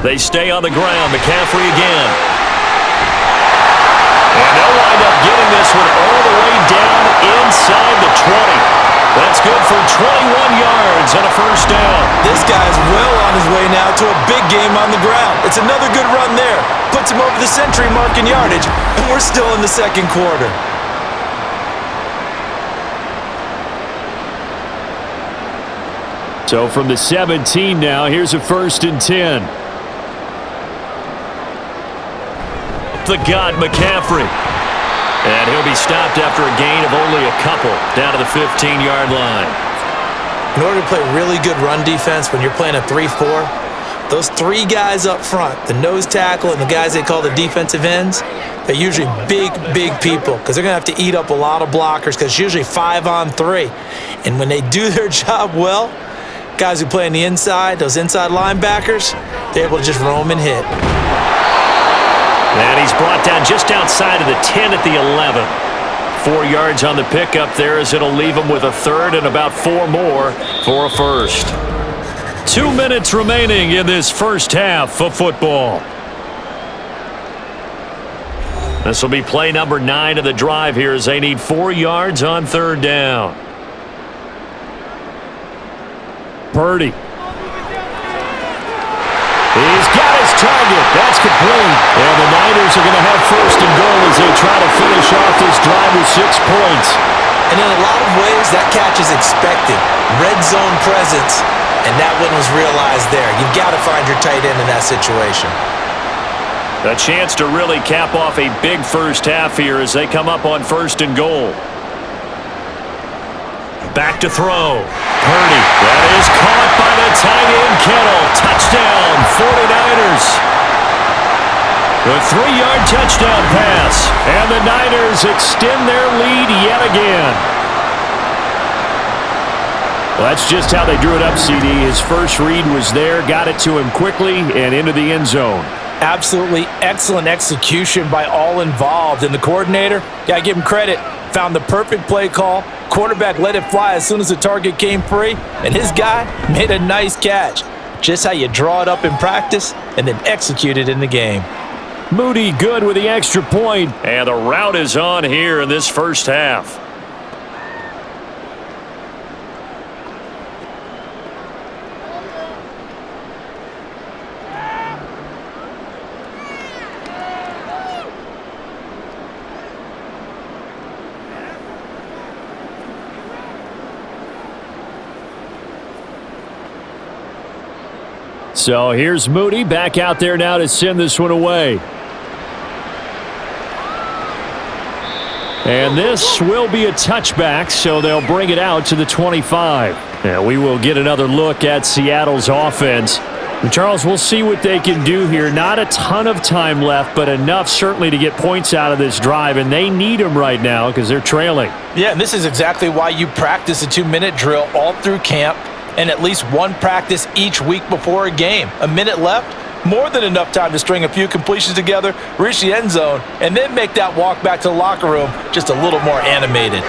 They stay on the ground. McCaffrey again. And they'll wind up getting this one all the way down inside the 20. That's good for 21 yards and a first down. This guy's well on his way now to a big game on the ground. It's another good run there. Puts him over the century mark in yardage, and we're still in the second quarter. So from the 17 now, here's a 1st and 10. The gut, McCaffrey. And he'll be stopped after a gain of only a couple down to the 15-yard line. In order to play really good run defense when you're playing a 3-4, those 3 guys up front, the nose tackle and the guys they call the defensive ends, they're usually big people because they're going to have to eat up a lot of blockers because it's usually 5-on-3. And when they do their job well, guys who play on the inside, those inside linebackers, they're able to just roam and hit. And he's brought down just outside of the 10 at the 11. 4 yards on the pickup there as it'll leave him with a third and about 4 more for a first. 2 minutes remaining in this first half of football. This will be play number 9 of the drive here as they need 4 yards on third down. Purdy. He's got his target. That's complete. And the Niners are going to have 1st and goal as they try to finish off this drive with 6 points. And in a lot of ways, that catch is expected. Red zone presence, and that one was realized there. You've got to find your tight end in that situation. A chance to really cap off a big first half here as they come up on 1st and goal. Back to throw. Purdy. That is caught by the tight end, Kittle. Touchdown, 49ers. The 3-yard touchdown pass. And the Niners extend their lead yet again. Well, that's just how they drew it up, CD. His first read was there, got it to him quickly, and into the end zone. Absolutely excellent execution by all involved. And the coordinator, got to give him credit, found the perfect play call. Quarterback let it fly as soon as the target came free, and his guy made a nice catch. Just how you draw it up in practice and then execute it in the game. Moody good with the extra point. And the route is on here in this first half. So here's Moody back out there now to send this one away. And this will be a touchback, so they'll bring it out to the 25. And we will get another look at Seattle's offense. And Charles, we'll see what they can do here. Not a ton of time left, but enough certainly to get points out of this drive, and they need them right now because they're trailing. Yeah, and this is exactly why you practice a 2-minute drill all through camp and at least one practice each week before a game. A minute left, more than enough time to string a few completions together, reach the end zone, and then make that walk back to the locker room just a little more animated.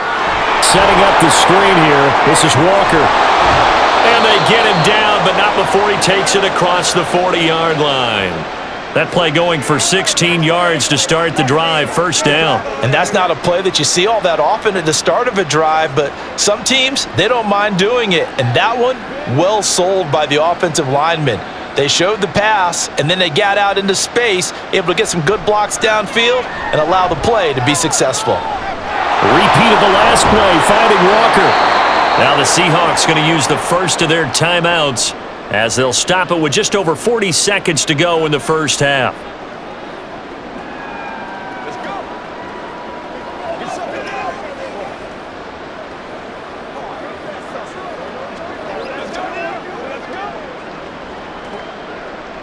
Setting up the screen here, this is Walker. And they get him down, but not before he takes it across the 40-yard line. That play going for 16 yards to start the drive, first down. And that's not a play that you see all that often at the start of a drive, but some teams, they don't mind doing it. And that one, well sold by the offensive lineman. They showed the pass, and then they got out into space, able to get some good blocks downfield and allow the play to be successful. Repeat of the last play, finding Walker. Now the Seahawks going to use the first of their timeouts as they'll stop it with just over 40 seconds to go in the first half.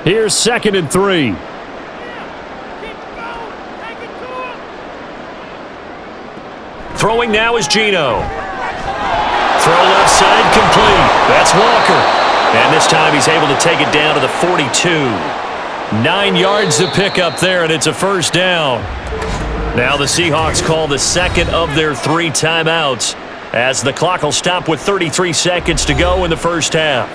Here's 2nd and 3. Throwing now is Geno. Throw left side complete. That's Walker. And this time he's able to take it down to the 42. 9 yards to pick up there, and it's a first down. Now the Seahawks call the second of their 3 timeouts as the clock will stop with 33 seconds to go in the first half.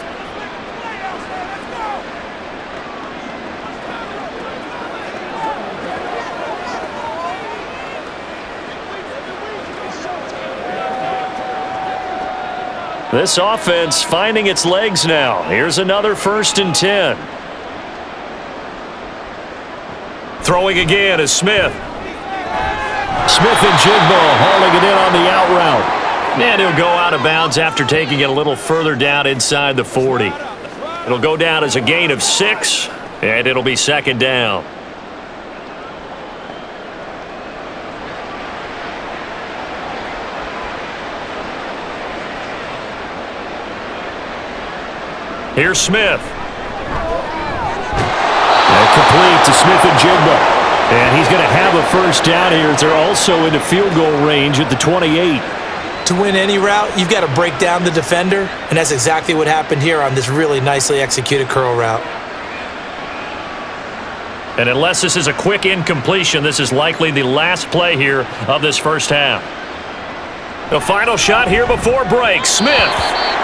This offense finding its legs now. Here's another 1st and 10. Throwing again is Smith. Smith and Jigbo hauling it in on the out route. And he'll go out of bounds after taking it a little further down inside the 40. It'll go down as a gain of 6, and it'll be 2nd down. Here's Smith. And complete to Smith and Jigba. And he's going to have a first down here as they're also into field goal range at the 28. To win any route, you've got to break down the defender, and that's exactly what happened here on this really nicely executed curl route. And unless this is a quick incompletion, this is likely the last play here of this first half. The final shot here before break, Smith.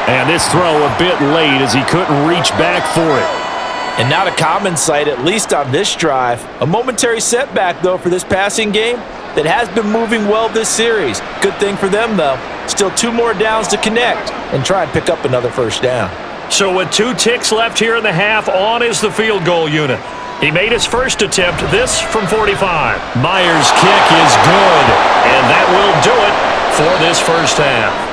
And this throw a bit late as he couldn't reach back for it. And not a common sight, at least on this drive. A momentary setback, though, for this passing game that has been moving well this series. Good thing for them, though. Still 2 more downs to connect and try and pick up another first down. So with 2 ticks left here in the half, on is the field goal unit. He made his first attempt, this from 45. Myers' kick is good. And that will do it for this first half.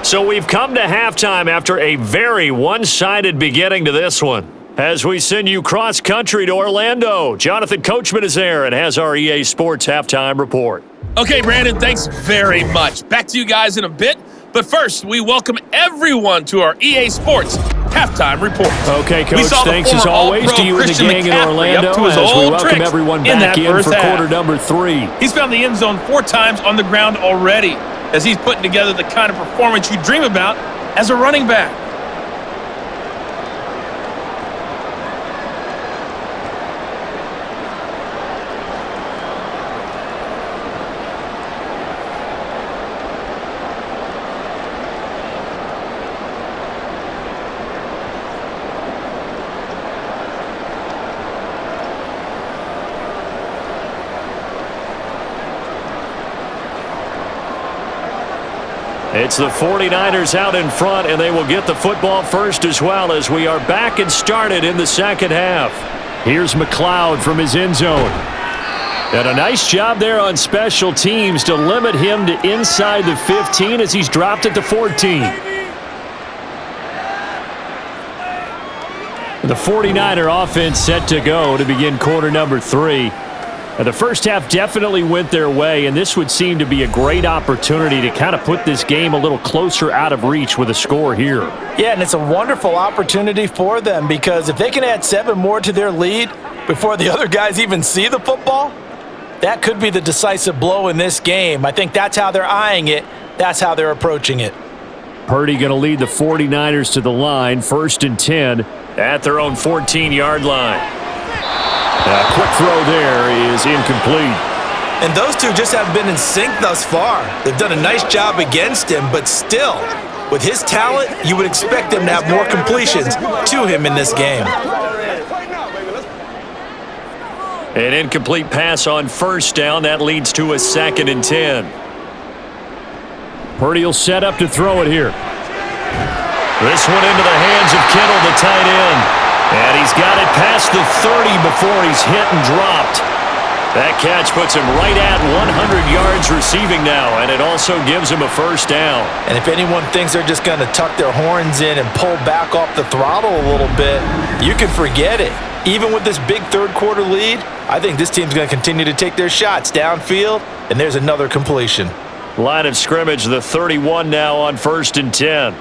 So we've come to halftime after a very one-sided beginning to this one. As we send you cross-country to Orlando, Jonathan Coachman is there and has our EA Sports halftime report. Okay, Brandon, thanks very much. Back to you guys in a bit. But first, we welcome everyone to our EA Sports halftime report. Okay, Coach, thanks as always to you and the gang in Orlando as we welcome everyone back in for quarter number 3. He's found the end zone 4 times on the ground already as he's putting together the kind of performance you dream about as a running back. It's the 49ers out in front, and they will get the football first as well as we are back and started in the second half. Here's McLeod from his end zone. And a nice job there on special teams to limit him to inside the 15 as he's dropped it to 14. The 49er offense set to go to begin quarter number 3. The first half definitely went their way, and this would seem to be a great opportunity to kind of put this game a little closer out of reach with a score here. Yeah, and it's a wonderful opportunity for them because if they can add 7 more to their lead before the other guys even see the football, that could be the decisive blow in this game. I think that's how they're eyeing it. That's how they're approaching it. Purdy going to lead the 49ers to the line, 1st and 10 at their own 14-yard line. A quick throw there is incomplete. And those two just haven't been in sync thus far. They've done a nice job against him, but still, with his talent, you would expect them to have more completions to him in this game. An incomplete pass on first down. That leads to a 2nd and 10. Purdy will set up to throw it here. This one into the hands of Kittle, the tight end. And he's got it past the 30 before he's hit and dropped. That catch puts him right at 100 yards receiving now, and it also gives him a first down. And if anyone thinks they're just going to tuck their horns in and pull back off the throttle a little bit, you can forget it. Even with this big third-quarter lead, I think this team's going to continue to take their shots downfield, and there's another completion. Line of scrimmage, the 31 now on 1st and 10.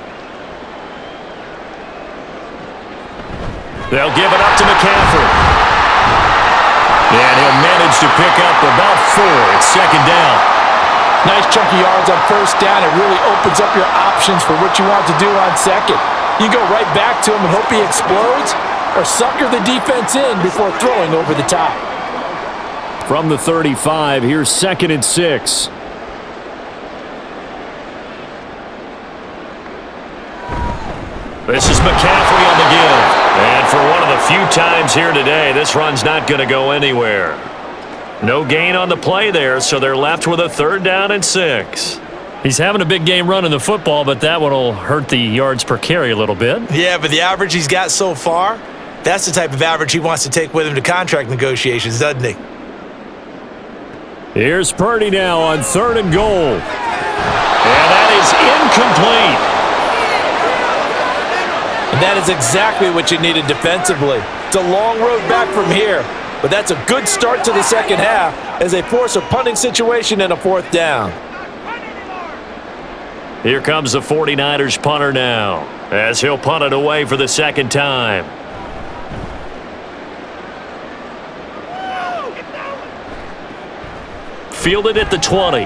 They'll give it up to McCaffrey. And he'll manage to pick up about 4. It's 2nd down. Nice chunky yards on 1st down. It really opens up your options for what you want to do on 2nd. You go right back to him and hope he explodes, or sucker the defense in before throwing over the top. From the 35, here's 2nd and 6. This is McCaffrey on the give. And for one of the few times here today, this run's not going to go anywhere. No gain on the play there, so they're left with a 3rd down and 6. He's having a big game running the football, but that one will hurt the yards per carry a little bit. Yeah, but the average he's got so far, that's the type of average he wants to take with him to contract negotiations, doesn't he? Here's Purdy now on 3rd and goal. And that is incomplete. And that is exactly what you needed defensively. It's a long road back from here, but that's a good start to the second half as they force a punting situation and a 4th down. Here comes the 49ers punter now, as he'll punt it away for the 2nd time. Fielded at the 20.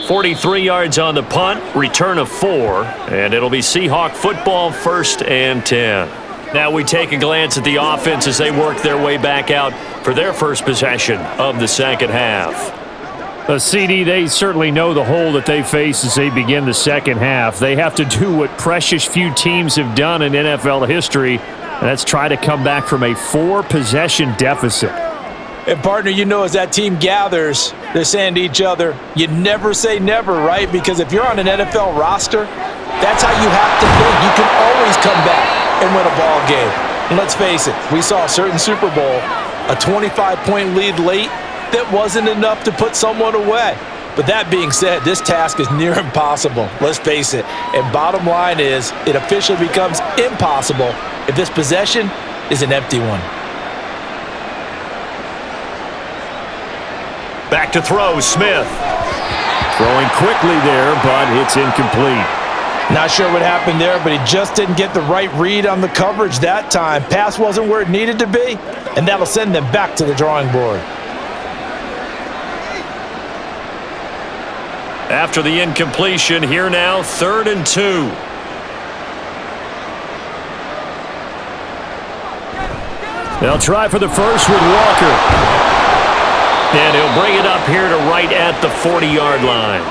43 yards on the punt, return of 4, and it'll be Seahawk football, 1st and 10. Now we take a glance at the offense as they work their way back out for their first possession of the second half. CD, they certainly know the hole that they face as they begin the second half. They have to do what precious few teams have done in NFL history, and that's try to come back from a 4-possession deficit. And, partner, you know as that team gathers, they're saying to each other, you never say never, right? Because if you're on an NFL roster, that's how you have to think. You can always come back and win a ball game. And let's face it, we saw a certain Super Bowl, a 25-point lead late that wasn't enough to put someone away. But that being said, this task is near impossible. Let's face it. And bottom line is, it officially becomes impossible if this possession is an empty one. Back to throw, Smith. Throwing quickly there, but it's incomplete. Not sure what happened there, but he just didn't get the right read on the coverage that time. Pass wasn't where it needed to be, and that'll send them back to the drawing board. After the incompletion, here now, 3rd and 2. They'll try for the first with Walker. And he'll bring it up here to right at the 40-yard line.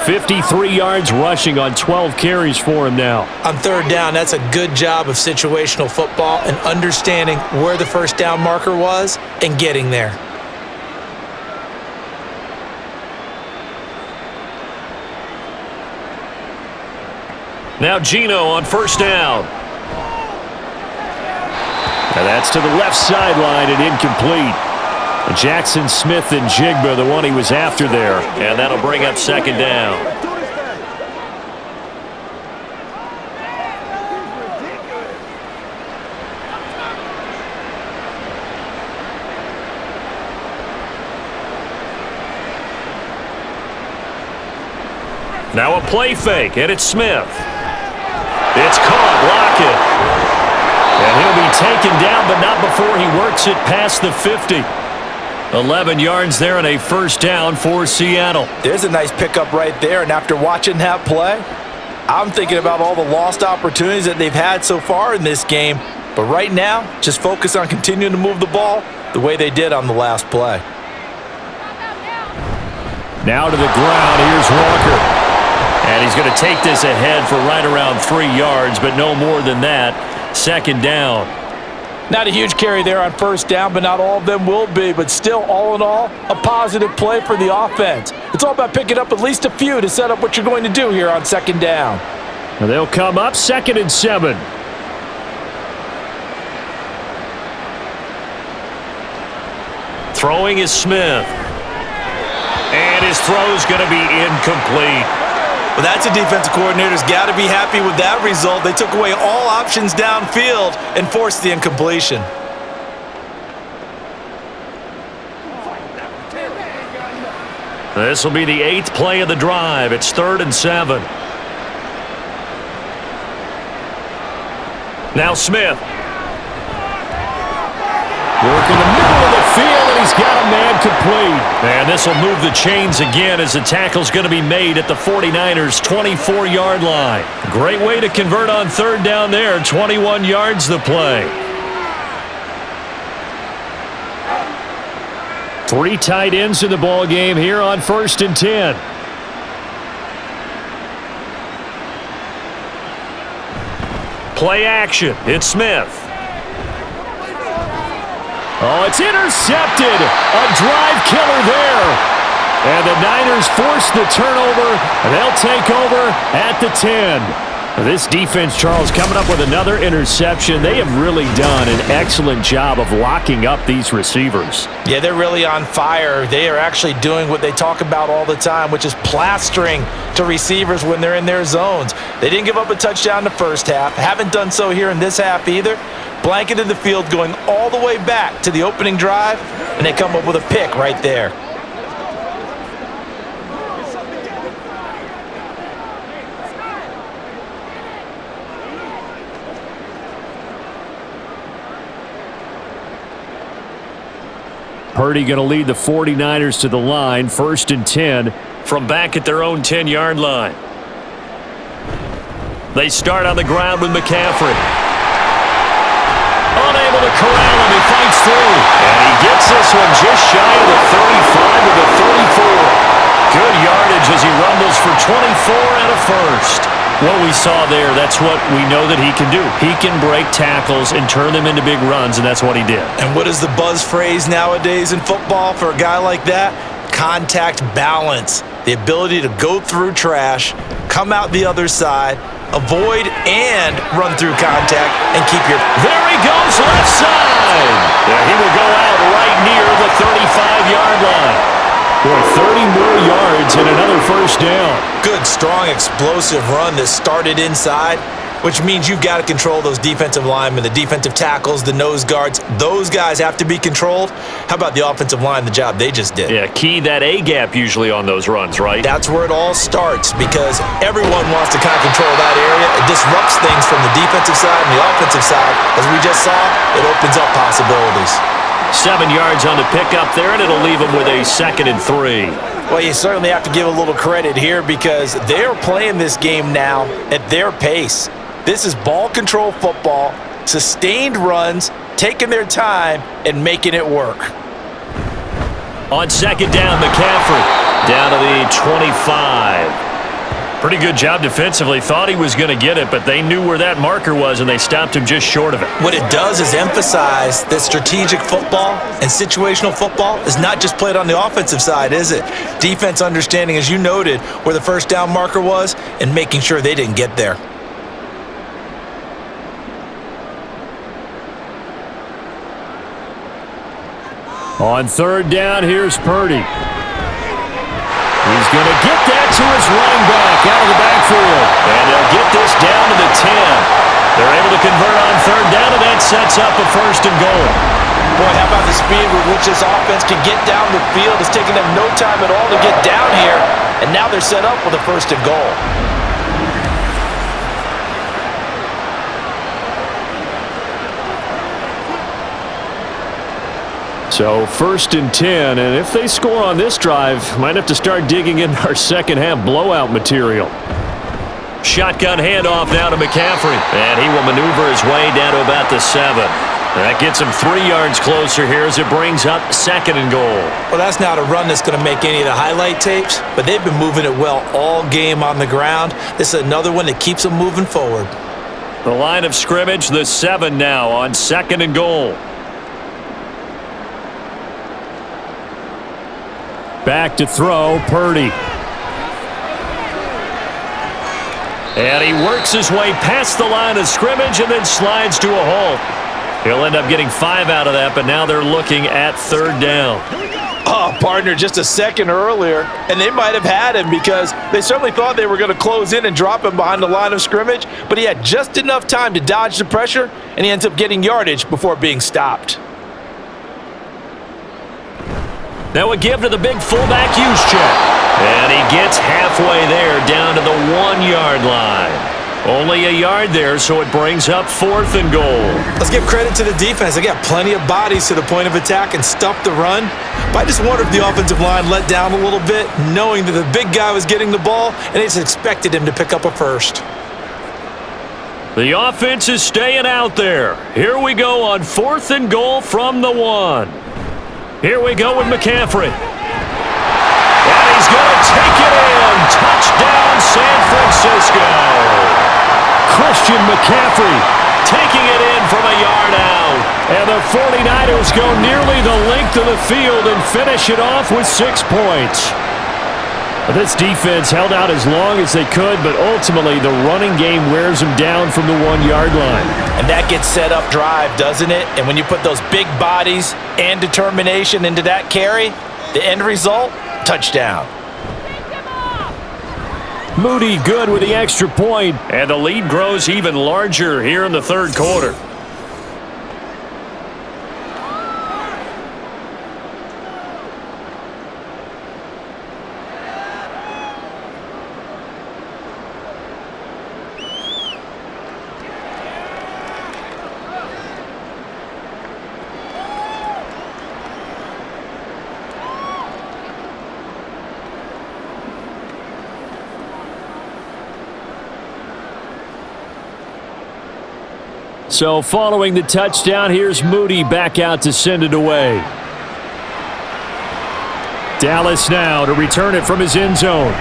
53 yards rushing on 12 carries for him now. On 3rd down, that's a good job of situational football and understanding where the first down marker was and getting there. Now Geno on 1st down. And that's to the left sideline and incomplete. Jackson Smith and Jigba, the one he was after there. And that'll bring up 2nd down. Now a play fake, and it's Smith. It's caught, Lockett. And he'll be taken down, but not before he works it past the 50. 11 yards there and a 1st down for Seattle. There's a nice pickup right there, and after watching that play, I'm thinking about all the lost opportunities that they've had so far in this game. But right now, just focus on continuing to move the ball the way they did on the last play. Now to the ground, here's Walker. And he's going to take this ahead for right around 3 yards, but no more than that. 2nd down. Not a huge carry there on 1st down, but not all of them will be. But still, all in all, a positive play for the offense. It's all about picking up at least a few to set up what you're going to do here on 2nd down. And they'll come up 2nd and 7. Throwing is Smith. And his throw's going to be incomplete. Well, that's a defensive coordinator's got to be happy with that result. They took away all options downfield and forced the incompletion. This will be the 8th play of the drive. It's 3rd and 7. Now Smith. Working the middle of the field, and he's got a man complete. And this will move the chains again as the tackle's going to be made at the 49ers' 24-yard line. Great way to convert on 3rd down there. 21 yards the play. 3 tight ends in the ball game here on 1st and 10. Play action. It's Smith. Oh, it's intercepted. A drive killer there. And the Niners force the turnover, and they'll take over at the 10. This defense, Charles, coming up with another interception. They have really done an excellent job of locking up these receivers. Yeah, they're really on fire. They are actually doing what they talk about all the time, which is plastering to receivers when they're in their zones. They didn't give up a touchdown in the first half. Haven't done so here in this half either. Blanketed the field going all the way back to the opening drive, and they come up with a pick right there. Purdy going to lead the 49ers to the line, 1st and 10. From back at their own 10-yard line. They start on the ground with McCaffrey. Unable to corral him, he fights through. And he gets this one just shy of the 35 to the 34. Good yardage as he rumbles for 24 and a first. What we saw there, that's what we know that he can do. He can break tackles and turn them into big runs, and that's what he did. And what is the buzz phrase nowadays in football for a guy like that? Contact balance. The ability to go through trash, come out the other side, avoid and run through contact, and keep your... There he goes, left side. Yeah, he will go out right near the 35-yard line. Boy, 30 more yards and another first down. Good, strong, explosive run that started inside, which means you've got to control those defensive linemen, the defensive tackles, the nose guards. Those guys have to be controlled. How about the offensive line, the job they just did? Yeah, key that A-gap usually on those runs, right? That's where it all starts because everyone wants to kind of control that area. It disrupts things from the defensive side and the offensive side. As we just saw, it opens up possibilities. 7 yards on the pickup there, and it'll leave them with a 2nd and 3. Well, you certainly have to give a little credit here because they're playing this game now at their pace. This is ball control football, sustained runs, taking their time, and making it work. On 2nd down, McCaffrey down to the 25. Pretty good job defensively. Thought he was going to get it, but they knew where that marker was, and they stopped him just short of it. What it does is emphasize that strategic football and situational football is not just played on the offensive side, is it? Defense understanding, as you noted, where the first down marker was and making sure they didn't get there. On 3rd down, here's Purdy. He's going to get that to his running back out of the backfield. And they'll get this down to the 10. They're able to convert on 3rd down, and that sets up a 1st and goal. Boy, how about the speed with which this offense can get down the field? It's taking them no time at all to get down here, and now they're set up with a 1st and goal. So 1st and 10, and if they score on this drive, might have to start digging in our second half blowout material. Shotgun handoff now to McCaffrey, and he will maneuver his way down to about the 7. That gets him 3 yards closer here as it brings up 2nd and goal. Well, that's not a run that's going to make any of the highlight tapes, but they've been moving it well all game on the ground. This is another one that keeps them moving forward. The line of scrimmage, the 7 now on 2nd and goal. Back to throw, Purdy. And he works his way past the line of scrimmage and then slides to a halt. He'll end up getting 5 out of that, but now they're looking at 3rd down. Oh, partner, just a second earlier, and they might have had him because they certainly thought they were going to close in and drop him behind the line of scrimmage, but he had just enough time to dodge the pressure, and he ends up getting yardage before being stopped. Now a give to the big fullback Juszczyk. And he gets halfway there down to the 1-yard line. Only a yard there, so it brings up 4th and goal. Let's give credit to the defense. They got plenty of bodies to the point of attack and stuffed the run. But I just wonder if the offensive line let down a little bit, knowing that the big guy was getting the ball, and they just expected him to pick up a first. The offense is staying out there. Here we go on 4th and goal from the 1. Here we go with McCaffrey. And he's going to take it in. Touchdown, San Francisco. Christian McCaffrey taking it in from a yard out. And the 49ers go nearly the length of the field and finish it off with 6 points. This defense held out as long as they could, but ultimately the running game wears them down from the 1-yard line. And that gets set up drive, doesn't it? And when you put those big bodies and determination into that carry, the end result, touchdown. Moody good with the extra point, and the lead grows even larger here in the 3rd quarter. So following the touchdown, here's Moody back out to send it away. Dallas now to return it from his end zone.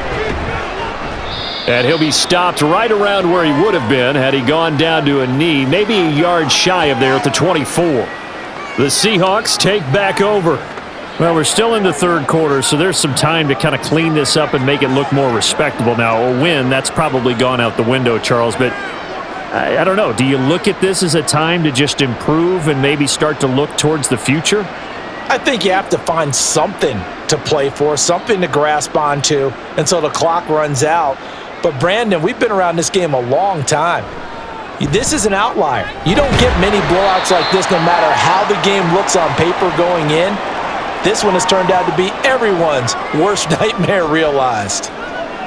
And he'll be stopped right around where he would have been had he gone down to a knee, maybe a yard shy of there at the 24. The Seahawks take back over. Well, we're still in the 3rd quarter, so there's some time to kind of clean this up and make it look more respectable now. A win, that's probably gone out the window, Charles, but I don't know. Do you look at this as a time to just improve and maybe start to look towards the future? I think you have to find something to play for, something to grasp onto until the clock runs out. But, Brandon, we've been around this game a long time. This is an outlier. You don't get many blowouts like this no matter how the game looks on paper going in. This one has turned out to be everyone's worst nightmare realized.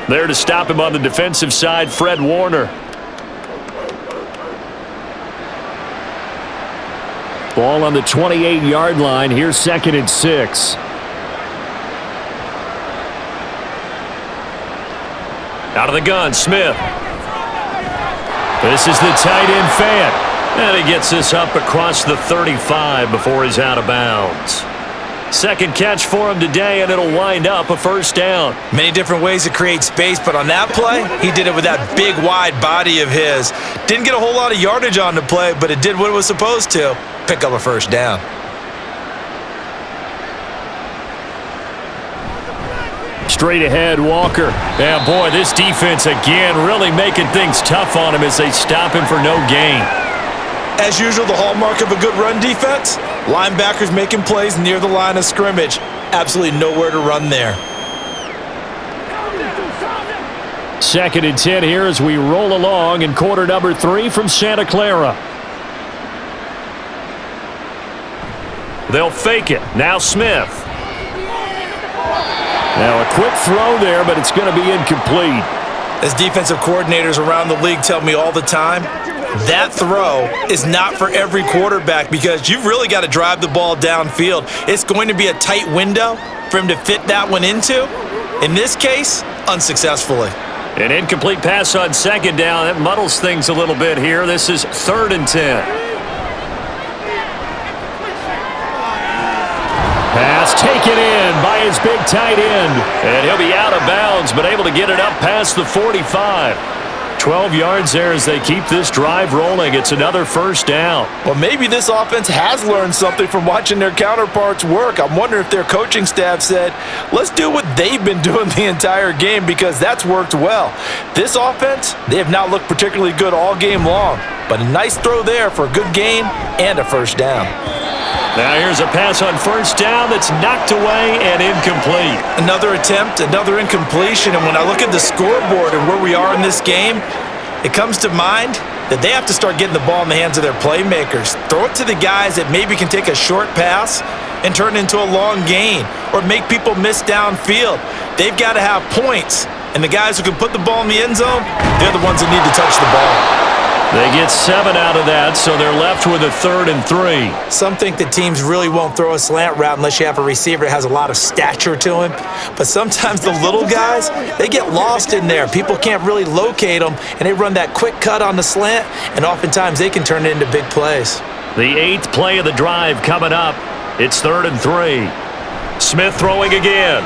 There to stop him on the defensive side, Fred Warner. Ball on the 28-yard line. Here's 2nd and 6. Out of the gun, Smith. This is the tight end Fant. And he gets this up across the 35 before he's out of bounds. 2nd catch for him today, and it'll wind up a 1st down. Many different ways to create space, but on that play, he did it with that big, wide body of his. Didn't get a whole lot of yardage on the play, but it did what it was supposed to. Pick up a 1st down. Straight ahead, Walker. Yeah, boy, this defense again really making things tough on him as they stop him for no gain. As usual, the hallmark of a good run defense, linebackers making plays near the line of scrimmage. Absolutely nowhere to run there. 2nd and 10 here as we roll along in quarter number 3 from Santa Clara. They'll fake it. Now Smith. Now a quick throw there, but it's going to be incomplete. As defensive coordinators around the league tell me all the time, that throw is not for every quarterback because you've really got to drive the ball downfield. It's going to be a tight window for him to fit that one into. In this case, unsuccessfully. An incomplete pass on 2nd down. That muddles things a little bit here. This is 3rd and 10. Pass taken in by his big tight end. And he'll be out of bounds, but able to get it up past the 45. 12 yards there as they keep this drive rolling. It's another first down. Well, maybe this offense has learned something from watching their counterparts work. I'm wondering if their coaching staff said, let's do what they've been doing the entire game, because that's worked well. This offense, they have not looked particularly good all game long, but a nice throw there for a good gain and a first down. Now here's a pass on first down that's knocked away and incomplete. Another attempt, another incompletion, and when I look at the scoreboard and where we are in this game, it comes to mind that they have to start getting the ball in the hands of their playmakers. Throw it to the guys that maybe can take a short pass and turn it into a long gain or make people miss downfield. They've got to have points, and the guys who can put the ball in the end zone, they're the ones that need to touch the ball. They get 7 out of that, so they're left with a 3rd and 3. Some think that teams really won't throw a slant route unless you have a receiver that has a lot of stature to him. But sometimes the little guys, they get lost in there. People can't really locate them, and they run that quick cut on the slant, and oftentimes they can turn it into big plays. The 8th play of the drive coming up. It's 3rd and 3. Smith throwing again.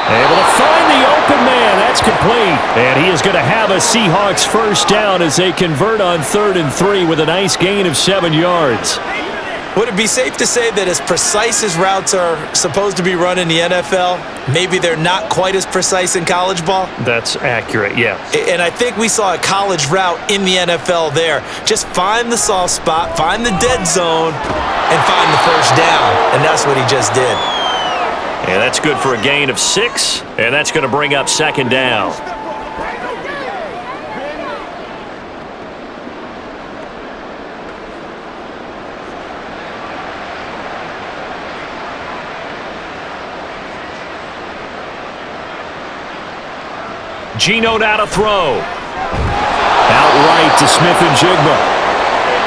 Able to find the open man. That's complete. And he is going to have a Seahawks first down as they convert on 3rd and 3 with a nice gain of 7 yards. Would it be safe to say that as precise as routes are supposed to be run in the NFL, maybe they're not quite as precise in college ball? That's accurate, yeah. And I think we saw a college route in the NFL there. Just find the soft spot, find the dead zone, and find the first down. And that's what he just did. And that's good for a gain of 6, and that's going to bring up 2nd down. Geno now to throw. Outright to Smith and Jigba.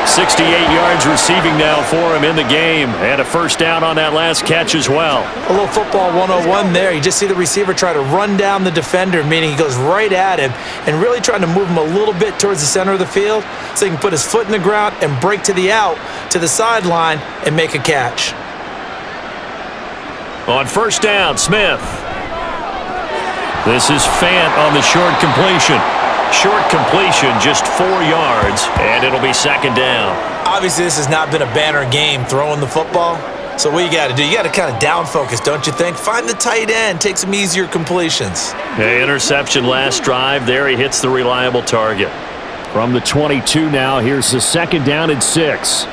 68 yards receiving now for him in the game, and a first down on that last catch as well. A little football 101 there. You just see the receiver try to run down the defender, meaning he goes right at him and really trying to move him a little bit towards the center of the field so he can put his foot in the ground and break to the out, to the sideline, and make a catch. On first down, Smith. This is Fant on the short completion. Short completion, just 4 yards, and it'll be 2nd down. Obviously, this has not been a banner game throwing the football. So what you got to do, you got to kind of down focus, don't you think? Find the tight end, take some easier completions. The interception last drive. There he hits the reliable target. From the 22 now, here's the 2nd down and 6.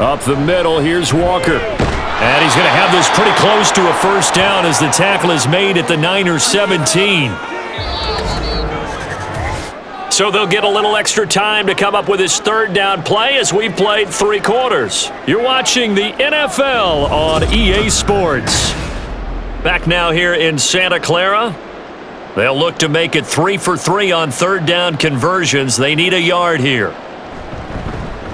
Up the middle, here's Walker. And he's going to have this pretty close to a first down as the tackle is made at the Niners 17. So they'll get a little extra time to come up with his 3rd down play as we played 3 quarters. You're watching the NFL on EA Sports. Back now here in Santa Clara. They'll look to make it 3 for 3 on 3rd down conversions. They need a yard here.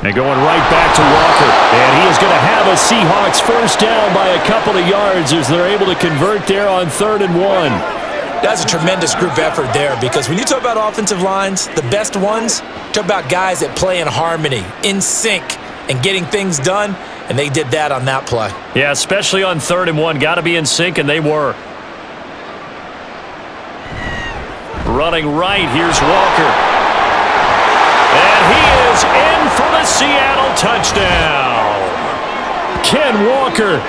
And going right back to Walker. And he is going to have a Seahawks first down by a couple of yards as they're able to convert there on 3rd and 1. That's a tremendous group effort there, because when you talk about offensive lines, the best ones, talk about guys that play in harmony, in sync, and getting things done, and they did that on that play. Yeah, especially on 3rd and 1. Got to be in sync, and they were. Running right, here's Walker. And he is in for the Seattle touchdown. Ken Walker,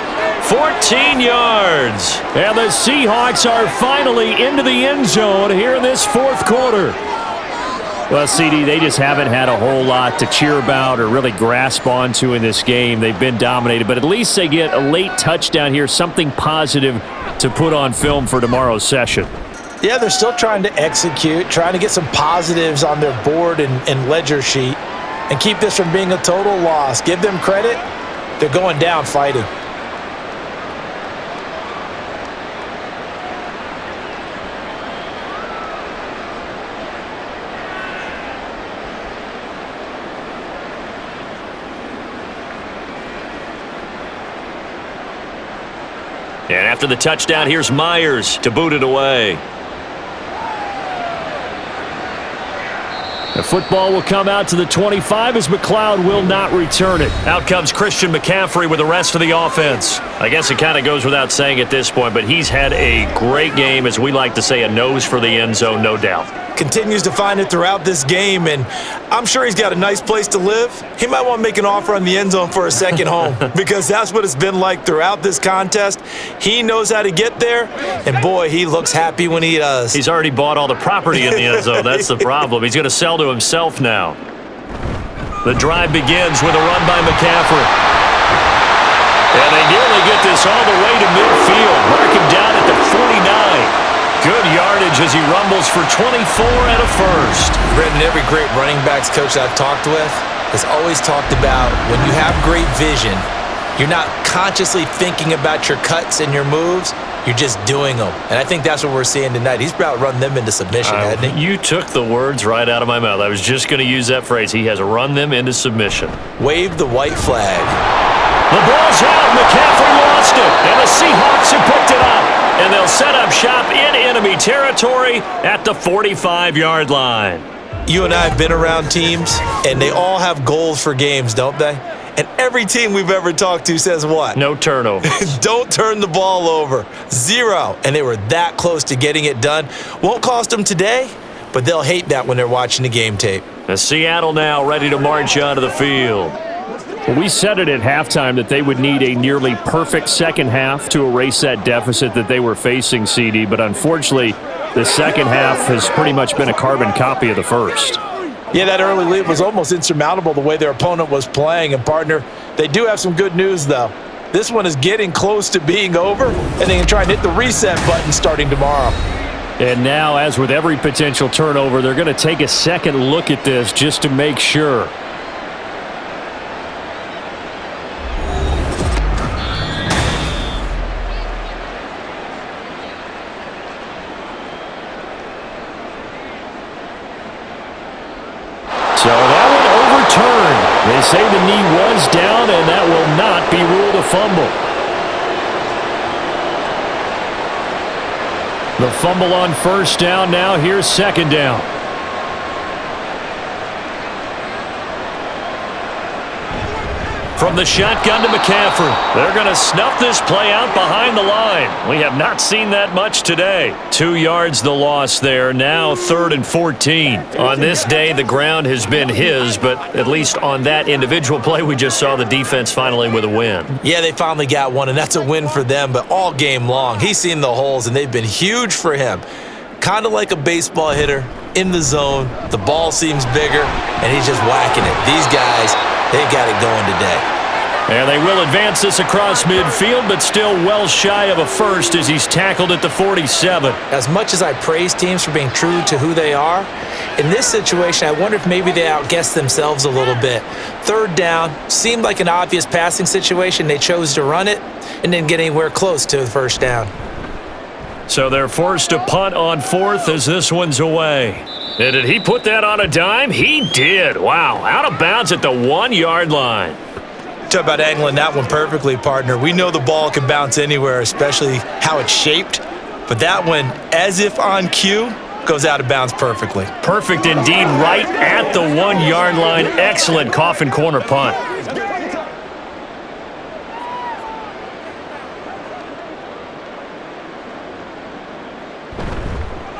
14 yards. And the Seahawks are finally into the end zone here in this 4th quarter. Well, CD, they just haven't had a whole lot to cheer about or really grasp onto in this game. They've been dominated, but at least they get a late touchdown here, something positive to put on film for tomorrow's session. Yeah, they're still trying to execute, trying to get some positives on their board and ledger sheet and keep this from being a total loss. Give them credit. They're going down fighting. And after the touchdown, here's Myers to boot it away. The football will come out to the 25 as McLeod will not return it. Out comes Christian McCaffrey with the rest of the offense. I guess it kind of goes without saying at this point, but he's had a great game, as we like to say, a nose for the end zone, no doubt. Continues to find it throughout this game, and I'm sure he's got a nice place to live. He might want to make an offer on the end zone for a second home because that's what it's been like throughout this contest. He knows how to get there, and boy, he looks happy when he does. He's already bought all the property in the end zone. That's the problem. He's going to sell to himself now. The drive begins with a run by McCaffrey. And they nearly get this all the way to midfield. Mark him down at the 49. Good yardage as he rumbles for 24 and a first. Brendan, every great running backs coach I've talked with has always talked about when you have great vision, you're not consciously thinking about your cuts and your moves. You're just doing them. And I think that's what we're seeing tonight. He's about to run them into submission, hasn't he? You took the words right out of my mouth. I was just going to use that phrase. He has run them into submission. Wave the white flag. The ball's out. McCaffrey lost it. And the Seahawks have picked it up. And they'll set up shop in enemy territory at the 45-yard line. You and I have been around teams, and they all have goals for games, don't they? And every team we've ever talked to says what? No turnovers. Don't turn the ball over. 0. And they were that close to getting it done. Won't cost them today, but they'll hate that when they're watching the game tape. And Seattle now ready to march onto the field. We said it at halftime that they would need a nearly perfect second half to erase that deficit that they were facing, CD, but unfortunately, the second half has pretty much been a carbon copy of the first. Yeah, that early lead was almost insurmountable the way their opponent was playing. And, partner, they do have some good news, though. This one is getting close to being over, and they can try and hit the reset button starting tomorrow. And now, as with every potential turnover, they're going to take a second look at this just to make sure. So that one overturned. They say the knee was down, and that will not be ruled a fumble. The fumble on first down. Now here's second down. From the shotgun to McCaffrey. They're going to snuff this play out behind the line. We have not seen that much today. 2 yards the loss there. Now 3rd and 14. On this day, the ground has been his, but at least on that individual play, we just saw the defense finally with a win. Yeah, they finally got one, and that's a win for them, but all game long, he's seen the holes, and they've been huge for him. Kind of like a baseball hitter in the zone. The ball seems bigger, and he's just whacking it. These guys, they've got it going today. And they will advance this across midfield, but still well shy of a first as he's tackled at the 47. As much as I praise teams for being true to who they are, in this situation, I wonder if maybe they outguessed themselves a little bit. 3rd down seemed like an obvious passing situation. They chose to run it and didn't get anywhere close to the first down. So they're forced to punt on 4th as this one's away. And did he put that on a dime? He did. Wow, out of bounds at the 1-yard line. Talk about angling that one perfectly, partner. We know the ball can bounce anywhere, especially how it's shaped. But that one, as if on cue, goes out of bounds perfectly. Perfect indeed, right at the 1-yard line. Excellent coffin corner punt.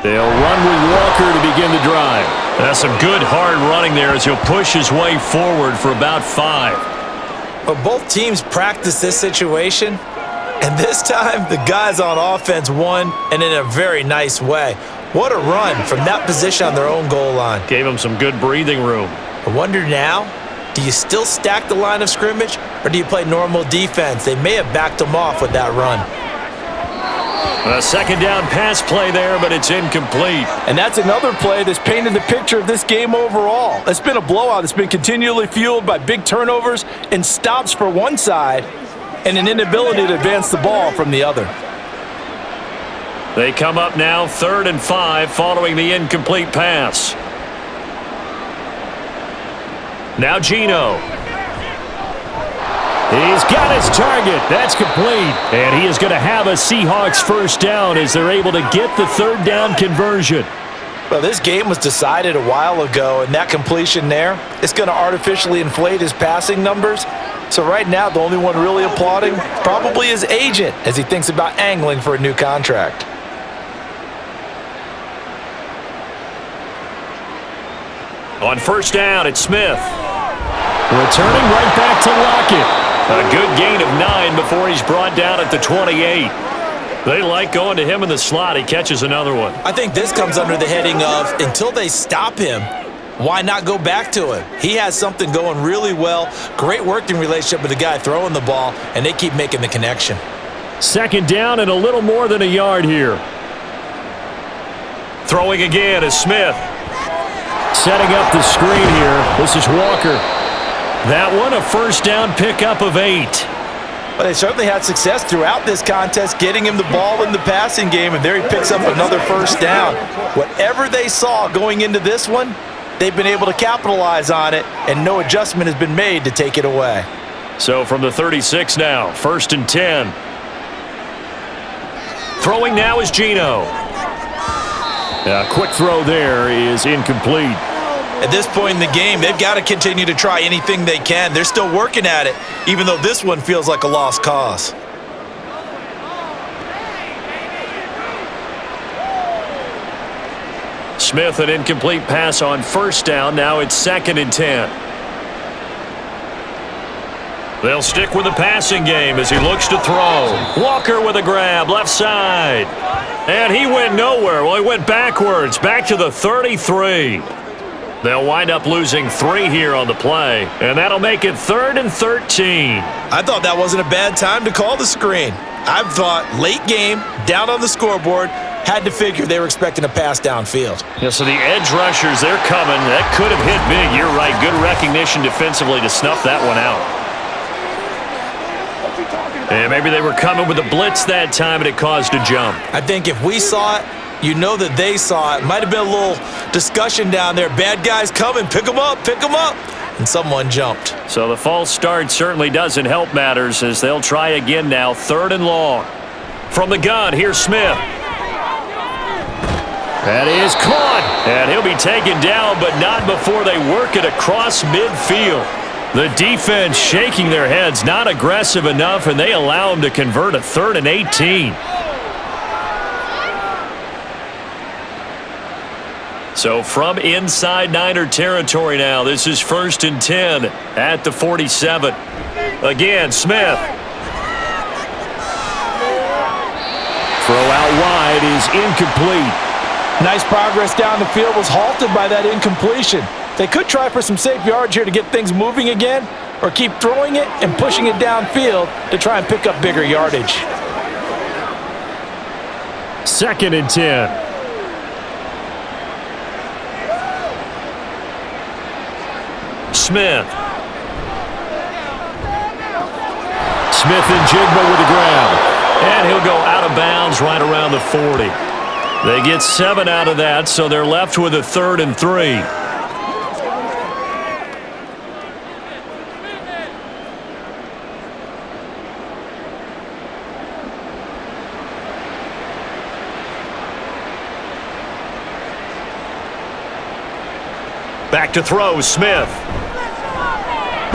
They'll run with Walker to begin the drive. That's some good hard running there as he'll push his way forward for about 5. But both teams practice this situation, and this time the guys on offense won, and in a very nice way. What a run from that position on their own goal line. Gave him some good breathing room. I wonder now, do you still stack the line of scrimmage, or do you play normal defense? They may have backed them off with that run. A second down pass play there, but it's incomplete. And that's another play that's painted the picture of this game overall. It's been a blowout. It's been continually fueled by big turnovers and stops for one side and an inability to advance the ball from the other. They come up now 3rd and 5 following the incomplete pass. Now Geno. He's got his target. That's complete. And he is going to have a Seahawks first down as they're able to get the 3rd down conversion. Well, this game was decided a while ago, and that completion there is going to artificially inflate his passing numbers. So right now, the only one really applauding probably his agent as he thinks about angling for a new contract. On first down, it's Smith. Returning right back to Lockett. A good gain of 9 before he's brought down at the 28. They like going to him in the slot. He catches another one. I think this comes under the heading of until they stop him, why not go back to him? He has something going really well. Great working relationship with the guy throwing the ball, and they keep making the connection. Second down and a little more than a yard here. Throwing again is Smith. Setting up the screen here. This is Walker. That one, a first down pickup of 8. But they certainly had success throughout this contest, getting him the ball in the passing game, and there he picks up another first down. Whatever they saw going into this one, they've been able to capitalize on it, and no adjustment has been made to take it away. So from the 36 now, 1st and 10. Throwing now is Geno. A quick throw there is incomplete. At this point in the game, they've got to continue to try anything they can. They're still working at it, even though this one feels like a lost cause. Smith, an incomplete pass on first down. Now it's 2nd and 10. They'll stick with the passing game as he looks to throw. Walker with a grab, left side. And he went nowhere. Well, he went backwards, back to the 33. They'll wind up losing 3 here on the play, and that'll make it 3rd and 13. I thought that wasn't a bad time to call the screen. I thought late game, down on the scoreboard, had to figure they were expecting a pass downfield. Yeah, so the edge rushers, they're coming. That could have hit big. You're right. Good recognition defensively to snuff that one out. And maybe they were coming with a blitz that time, and it caused a jump. I think if we saw it, you know that they saw it. Might have been a little discussion down there. Bad guys coming. Pick them up. Pick them up. And someone jumped. So the false start certainly doesn't help matters as they'll try again now. 3rd and long. From the gun, here's Smith. That is caught. And he'll be taken down, but not before they work it across midfield. The defense shaking their heads, not aggressive enough, and they allow him to convert a 3rd and 18. So from inside Niner territory now, this is 1st and 10 at the 47. Again, Smith. Throw out wide is incomplete. Nice progress down the field was halted by that incompletion. They could try for some safe yards here to get things moving again, or keep throwing it and pushing it downfield to try and pick up bigger yardage. 2nd and 10. Smith. Smith and Jigba with the ground. And he'll go out of bounds right around the 40. They get 7 out of that, so they're left with a 3rd and 3. Back to throw, Smith.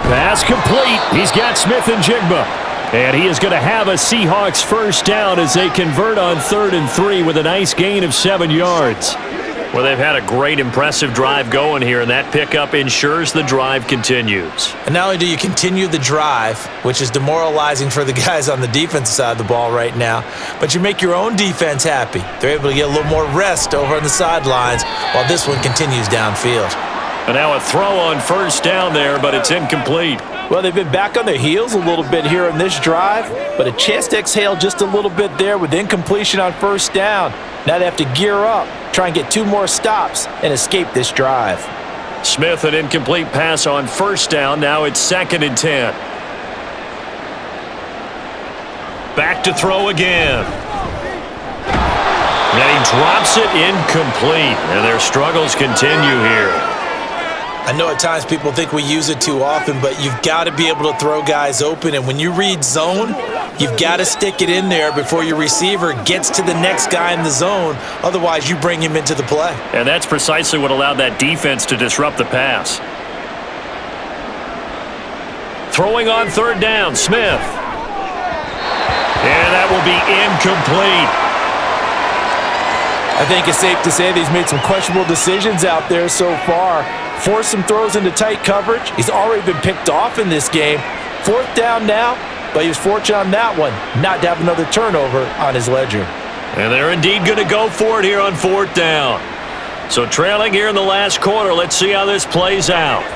Pass complete. He's got Smith and Jigba. And he is going to have a Seahawks first down as they convert on 3rd and 3 with a nice gain of 7 yards. Well, they've had a great, impressive drive going here, and that pickup ensures the drive continues. And not only do you continue the drive, which is demoralizing for the guys on the defensive side of the ball right now, but you make your own defense happy. They're able to get a little more rest over on the sidelines while this one continues downfield. And now a throw on first down there, but it's incomplete. Well, they've been back on their heels a little bit here in this drive, but a chance to exhale just a little bit there with incompletion on first down. Now they have to gear up, try and get 2 more stops, and escape this drive. Smith, an incomplete pass on first down. Now it's 2nd and 10. Back to throw again. And he drops it incomplete, and their struggles continue here. I know at times people think we use it too often, but you've got to be able to throw guys open. And when you read zone, you've got to stick it in there before your receiver gets to the next guy in the zone. Otherwise, you bring him into the play. And that's precisely what allowed that defense to disrupt the pass. Throwing on third down, Smith. And that will be incomplete. I think it's safe to say that he's made some questionable decisions out there so far. Forced some throws into tight coverage. He's already been picked off in this game. Fourth down now, but he was fortunate on that one not to have another turnover on his ledger. And they're indeed going to go for it here on fourth down. So trailing here in the last quarter, let's see how this plays out.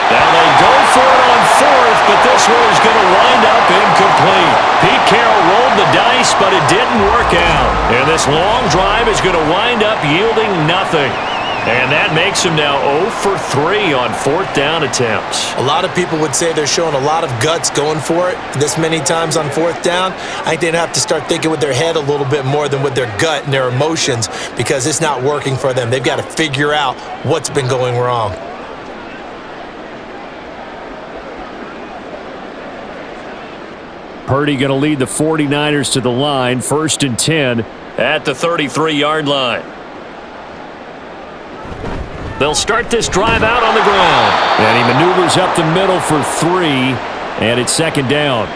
Now they go for it on fourth, but this one is going to wind up incomplete. Pete Carroll rolled the dice, but it didn't work out. And this long drive is going to wind up yielding nothing. And that makes him now 0 for 3 on fourth down attempts. A lot of people would say they're showing a lot of guts going for it this many times on fourth down. I think they'd have to start thinking with their head a little bit more than with their gut and their emotions, because it's not working for them. They've got to figure out what's been going wrong. Purdy going to lead the 49ers to the line, 1st and 10 at the 33-yard line. They'll start this drive out on the ground. And he maneuvers up the middle for 3, and it's 2nd down.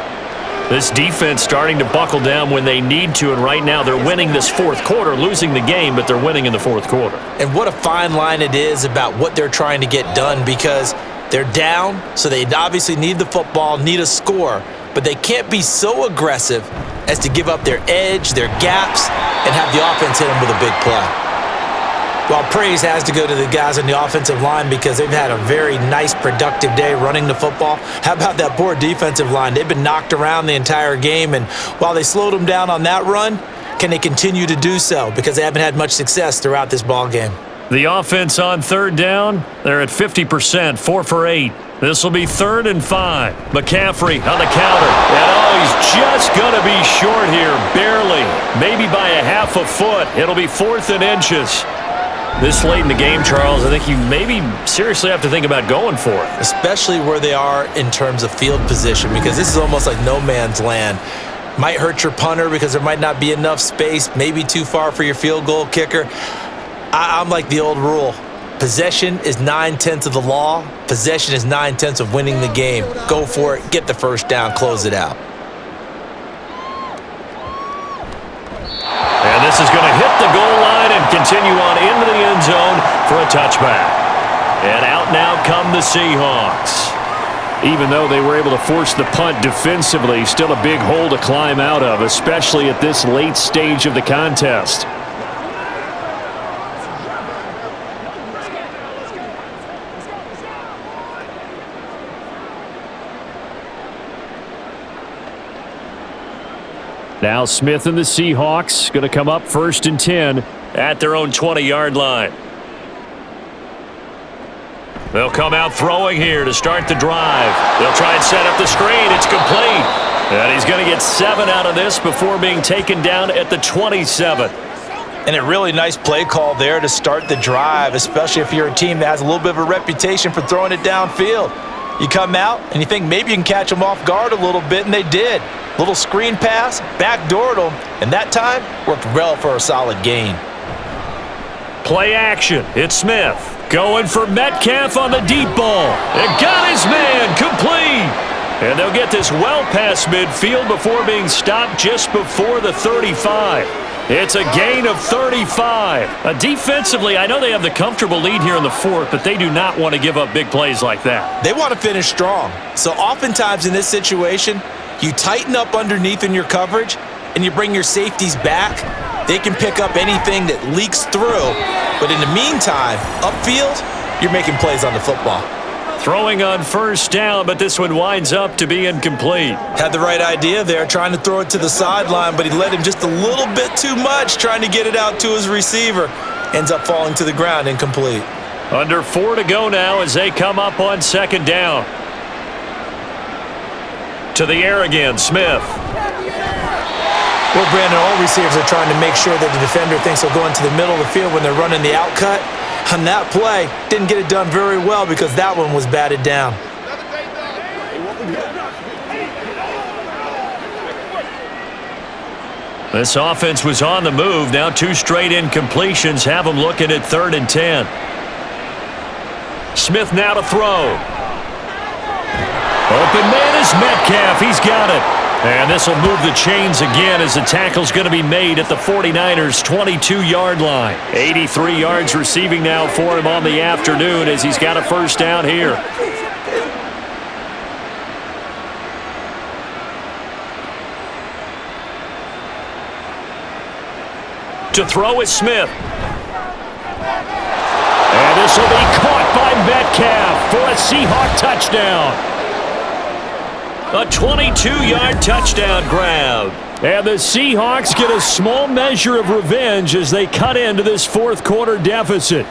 This defense starting to buckle down when they need to, and right now they're winning this fourth quarter, losing the game, but they're winning in the fourth quarter. And what a fine line it is about what they're trying to get done, because they're down, so they obviously need the football, need a score, but they can't be so aggressive as to give up their edge, their gaps, and have the offense hit them with a big play. Well, praise has to go to the guys on the offensive line, because they've had a very nice, productive day running the football. How about that poor defensive line? They've been knocked around the entire game, and while they slowed them down on that run, can they continue to do so? Because they haven't had much success throughout this ball game. The offense on third down, they're at 50%, 4 for 8. This will be 3rd and 5. McCaffrey on the counter. And he's just going to be short here, barely. Maybe by a half a foot. It'll be 4th and inches. This late in the game, Charles, I think you maybe seriously have to think about going for it. Especially where they are in terms of field position, because this is almost like no man's land. Might hurt your punter because there might not be enough space, maybe too far for your field goal kicker. I'm like the old rule. Possession is 9/10 of the law. Possession is 9/10 of winning the game. Go for it. Get the first down. Close it out. And this is going to hit the goal line and continue on into the end zone for a touchback. And out now come the Seahawks. Even though they were able to force the punt defensively, still a big hole to climb out of, especially at this late stage of the contest. Now Smith and the Seahawks going to come up 1st and 10 at their own 20-yard line. They'll come out throwing here to start the drive. They'll try and set up the screen. It's complete. And he's going to get 7 out of this before being taken down at the 27. And a really nice play call there to start the drive, especially if you're a team that has a little bit of a reputation for throwing it downfield. You come out and you think maybe you can catch them off guard a little bit, and they did. Little screen pass, backdoored them, and that time worked well for a solid gain. Play action. It's Smith going for Metcalf on the deep ball. It got his man complete. And they'll get this well past midfield before being stopped just before the 35. It's a gain of 35. Defensively, I know they have the comfortable lead here in the fourth, but they do not want to give up big plays like that. They want to finish strong. So oftentimes in this situation, you tighten up underneath in your coverage and you bring your safeties back. They can pick up anything that leaks through. But in the meantime, upfield, you're making plays on the football. Throwing on first down, but this one winds up to be incomplete. Had the right idea there, trying to throw it to the sideline, but he let him just a little bit too much, trying to get it out to his receiver. Ends up falling to the ground, incomplete. Under 4 to go now as they come up on 2nd down. To the air again, Smith. Well, Brandon, all receivers are trying to make sure that the defender thinks they'll go into the middle of the field when they're running the out cut. On that play, didn't get it done very well because that one was batted down. This offense was on the move. Now 2 straight incompletions have them looking at 3rd and 10. Smith now to throw. Open man is Metcalf. He's got it. And this will move the chains again as the tackle's going to be made at the 49ers' 22-yard line. 83 yards receiving now for him on the afternoon as he's got a first down here. To throw is Smith. And this will be caught by Metcalf for a Seahawk touchdown. A 22-yard touchdown grab. And the Seahawks get a small measure of revenge as they cut into this 4th quarter deficit.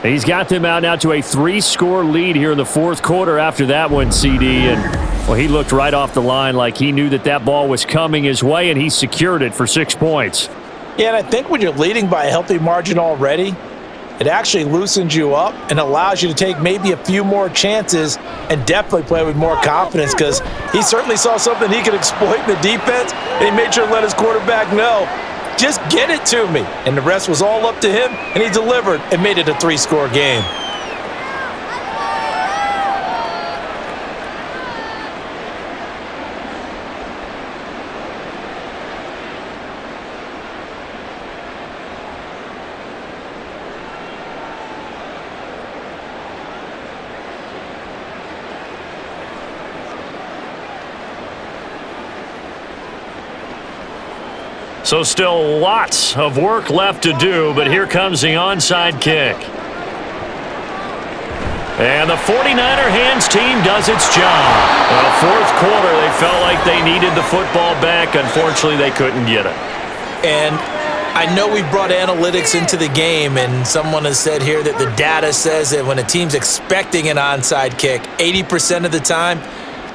He's got them out now to a 3-score lead here in the 4th quarter after that one, CD. And, well, he looked right off the line like he knew that ball was coming his way, and he secured it for 6 points. Yeah, and I think when you're leading by a healthy margin already, it actually loosens you up and allows you to take maybe a few more chances and definitely play with more confidence because he certainly saw something he could exploit in the defense, and he made sure to let his quarterback know, just get it to me. And the rest was all up to him, and he delivered and made it a 3-score game. So still lots of work left to do, but here comes the onside kick. And the 49er hands team does its job. Well, 4th quarter, they felt like they needed the football back. Unfortunately, they couldn't get it. And I know we've brought analytics into the game, and someone has said here that the data says that when a team's expecting an onside kick, 80% of the time,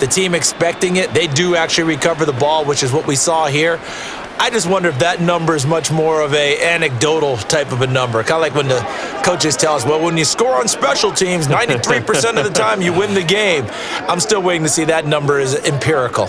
the team expecting it, they do actually recover the ball, which is what we saw here. I just wonder if that number is much more of a anecdotal type of a number. Kind of like when the coaches tell us, well, when you score on special teams, 93% of the time you win the game. I'm still waiting to see that number is empirical.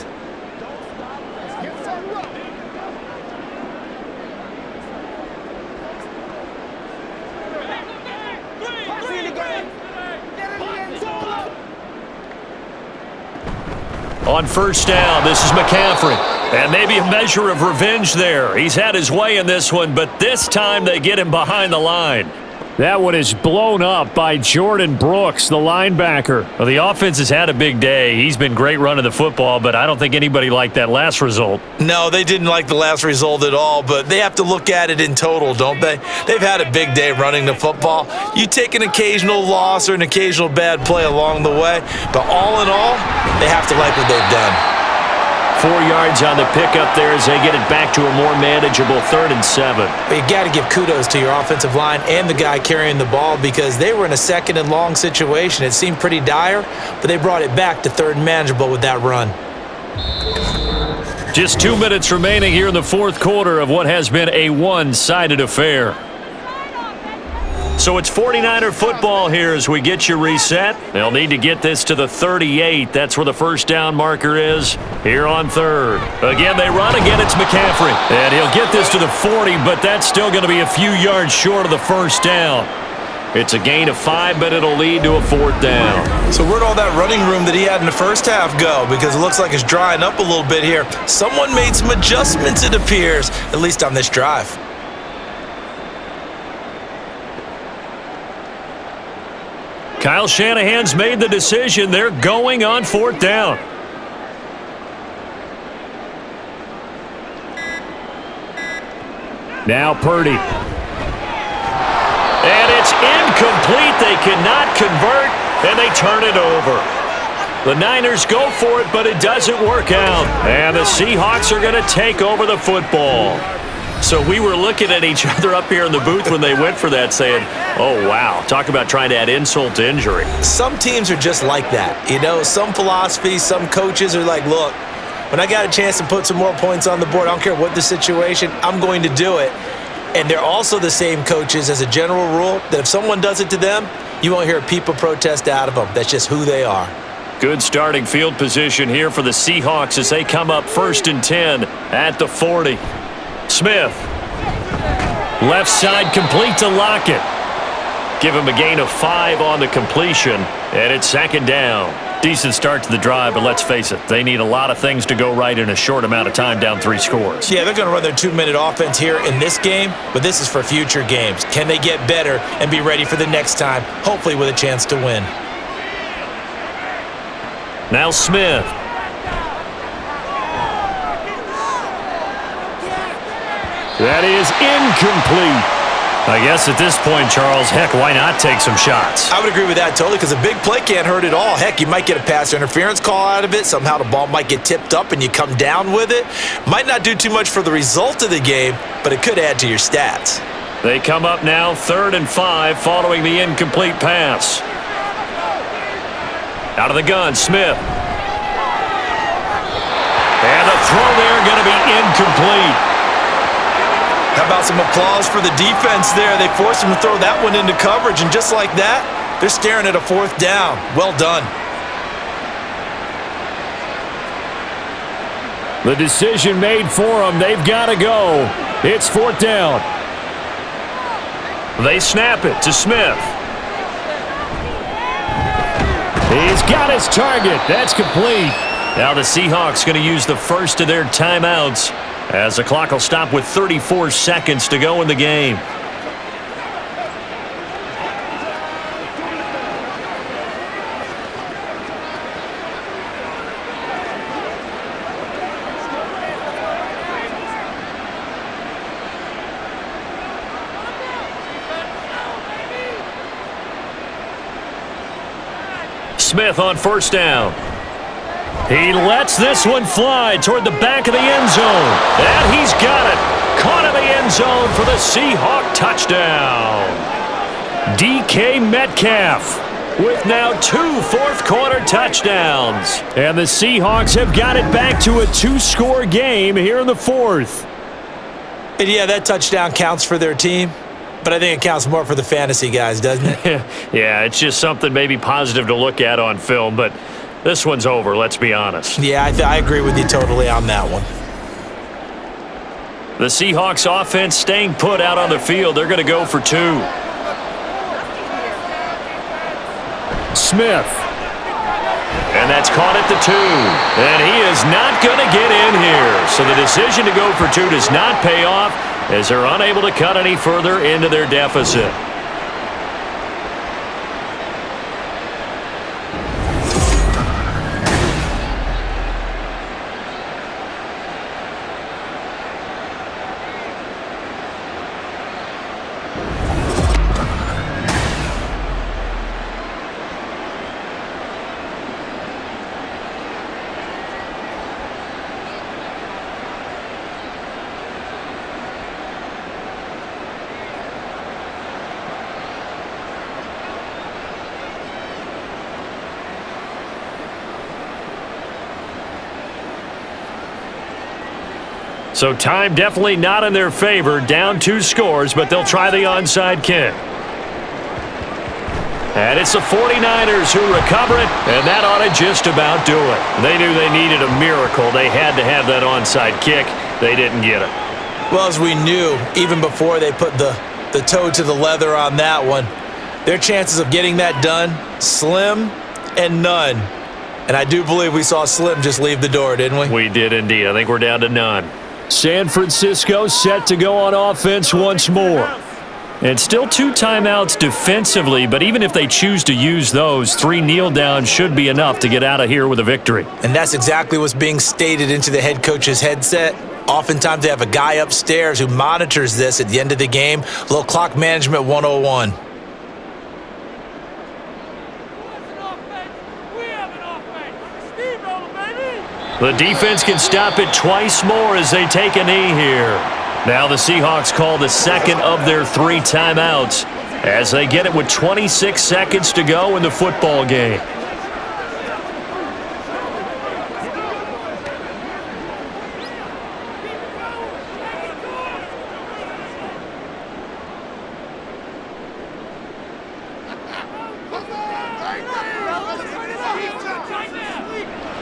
On first down, this is McCaffrey. And maybe a measure of revenge there. He's had his way in this one, but this time they get him behind the line. That one is blown up by Jordan Brooks, the linebacker. Well, the offense has had a big day. He's been great running the football, but I don't think anybody liked that last result. No, they didn't like the last result at all, but they have to look at it in total, don't they? They've had a big day running the football. You take an occasional loss or an occasional bad play along the way, but all in all, they have to like what they've done. 4 yards on the pickup there as they get it back to a more manageable 3rd and 7. But you got to give kudos to your offensive line and the guy carrying the ball because they were in a 2nd and long situation. It seemed pretty dire, but they brought it back to 3rd and manageable with that run. Just 2 minutes remaining here in the 4th quarter of what has been a one-sided affair. So it's 49er football here as we get you reset. They'll need to get this to the 38. That's where the first down marker is here on 3rd. Again, they run. Again, it's McCaffrey. And he'll get this to the 40, but that's still going to be a few yards short of the first down. It's a gain of 5, but it'll lead to a 4th down. So where'd all that running room that he had in the first half go? Because it looks like it's drying up a little bit here. Someone made some adjustments, it appears, at least on this drive. Kyle Shanahan's made the decision. They're going on 4th down. Now Purdy. And it's incomplete. They cannot convert, and they turn it over. The Niners go for it, but it doesn't work out. And the Seahawks are going to take over the football. So we were looking at each other up here in the booth when they went for that saying, oh, wow, talk about trying to add insult to injury. Some teams are just like that. You know, some philosophies, some coaches are like, look, when I got a chance to put some more points on the board, I don't care what the situation, I'm going to do it. And they're also the same coaches as a general rule that if someone does it to them, you won't hear a peep of protest out of them. That's just who they are. Good starting field position here for the Seahawks as they come up 1st and 10 at the 40. Smith. Left side complete to Lockett. Give him a gain of 5 on the completion, and it's 2nd down. Decent start to the drive, but let's face it, they need a lot of things to go right in a short amount of time down 3 scores. Yeah, they're going to run their 2-minute offense here in this game, but this is for future games. Can they get better and be ready for the next time, hopefully with a chance to win? Now Smith. That is incomplete. I guess at this point, Charles, heck, why not take some shots? I would agree with that totally because a big play can't hurt at all. Heck, you might get a pass interference call out of it. Somehow the ball might get tipped up and you come down with it. Might not do too much for the result of the game, but it could add to your stats. They come up now 3rd and 5 following the incomplete pass. Out of the gun, Smith. And the throw there going to be incomplete. How about some applause for the defense there? They forced him to throw that one into coverage, and just like that, they're staring at a 4th down. Well done. The decision made for them. They've got to go. It's 4th down. They snap it to Smith. He's got his target. That's complete. Now the Seahawks going to use the first of their timeouts as the clock will stop with 34 seconds to go in the game. Smith on 1st down. He lets this one fly toward the back of the end zone. And he's got it. Caught in the end zone for the Seahawk touchdown. DK Metcalf with now 2 fourth-quarter touchdowns. And the Seahawks have got it back to a 2-score game here in the 4th. And yeah, that touchdown counts for their team, but I think it counts more for the fantasy guys, doesn't it? Yeah, it's just something maybe positive to look at on film, but this one's over, let's be honest. Yeah, I agree with you totally on that one. The Seahawks offense staying put out on the field. They're going to go for 2. Smith. And that's caught at the 2. And he is not going to get in here. So the decision to go for 2 does not pay off as they're unable to cut any further into their deficit. So time definitely not in their favor. Down 2 scores, but they'll try the onside kick. And it's the 49ers who recover it, and that ought to just about do it. They knew they needed a miracle. They had to have that onside kick. They didn't get it. Well, as we knew, even before they put the toe to the leather on that one, their chances of getting that done, slim and none. And I do believe we saw Slim just leave the door, didn't we? We did indeed. I think we're down to none. San Francisco set to go on offense once more. And still 2 timeouts defensively, but even if they choose to use those, 3 kneel downs should be enough to get out of here with a victory. And that's exactly what's being stated into the head coach's headset. Oftentimes they have a guy upstairs who monitors this at the end of the game. A little clock management 101. The defense can stop it twice more as they take a knee here. Now the Seahawks call the second of their 3 timeouts as they get it with 26 seconds to go in the football game.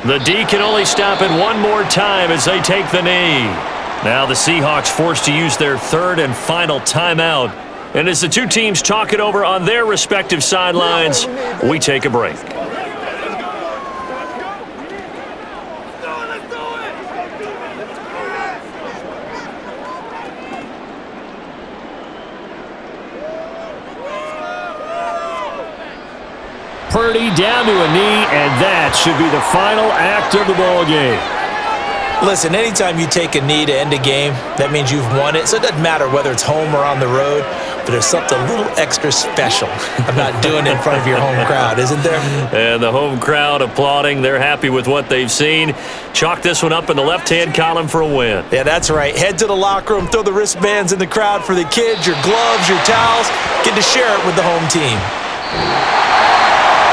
The D can only stop it one more time as they take the knee. Now the Seahawks forced to use their third and final timeout. And as the two teams talk it over on their respective sidelines, we take a break. Purdy down to a knee, and that should be the final act of the ball game. Listen, anytime you take a knee to end a game, that means you've won it. So it doesn't matter whether it's home or on the road, but there's something a little extra special about doing it in front of your home crowd, isn't there? And the home crowd applauding. They're happy with what they've seen. Chalk this one up in the left-hand column for a win. Yeah, that's right. Head to the locker room, throw the wristbands in the crowd for the kids, your gloves, your towels. Get to share it with the home team.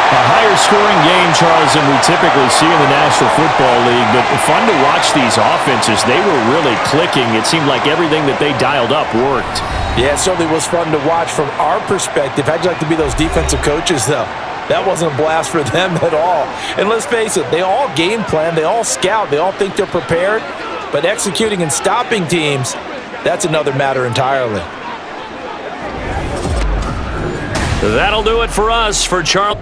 A higher scoring game, Charles, than we typically see in the National Football League, but fun to watch these offenses. They were really clicking. It seemed like everything that they dialed up worked. Yeah, it certainly was fun to watch from our perspective. How'd you like to be those defensive coaches, though? That wasn't a blast for them at all. And let's face it, they all game plan, they all scout, they all think they're prepared, but executing and stopping teams, that's another matter entirely. That'll do it for us. For Charles.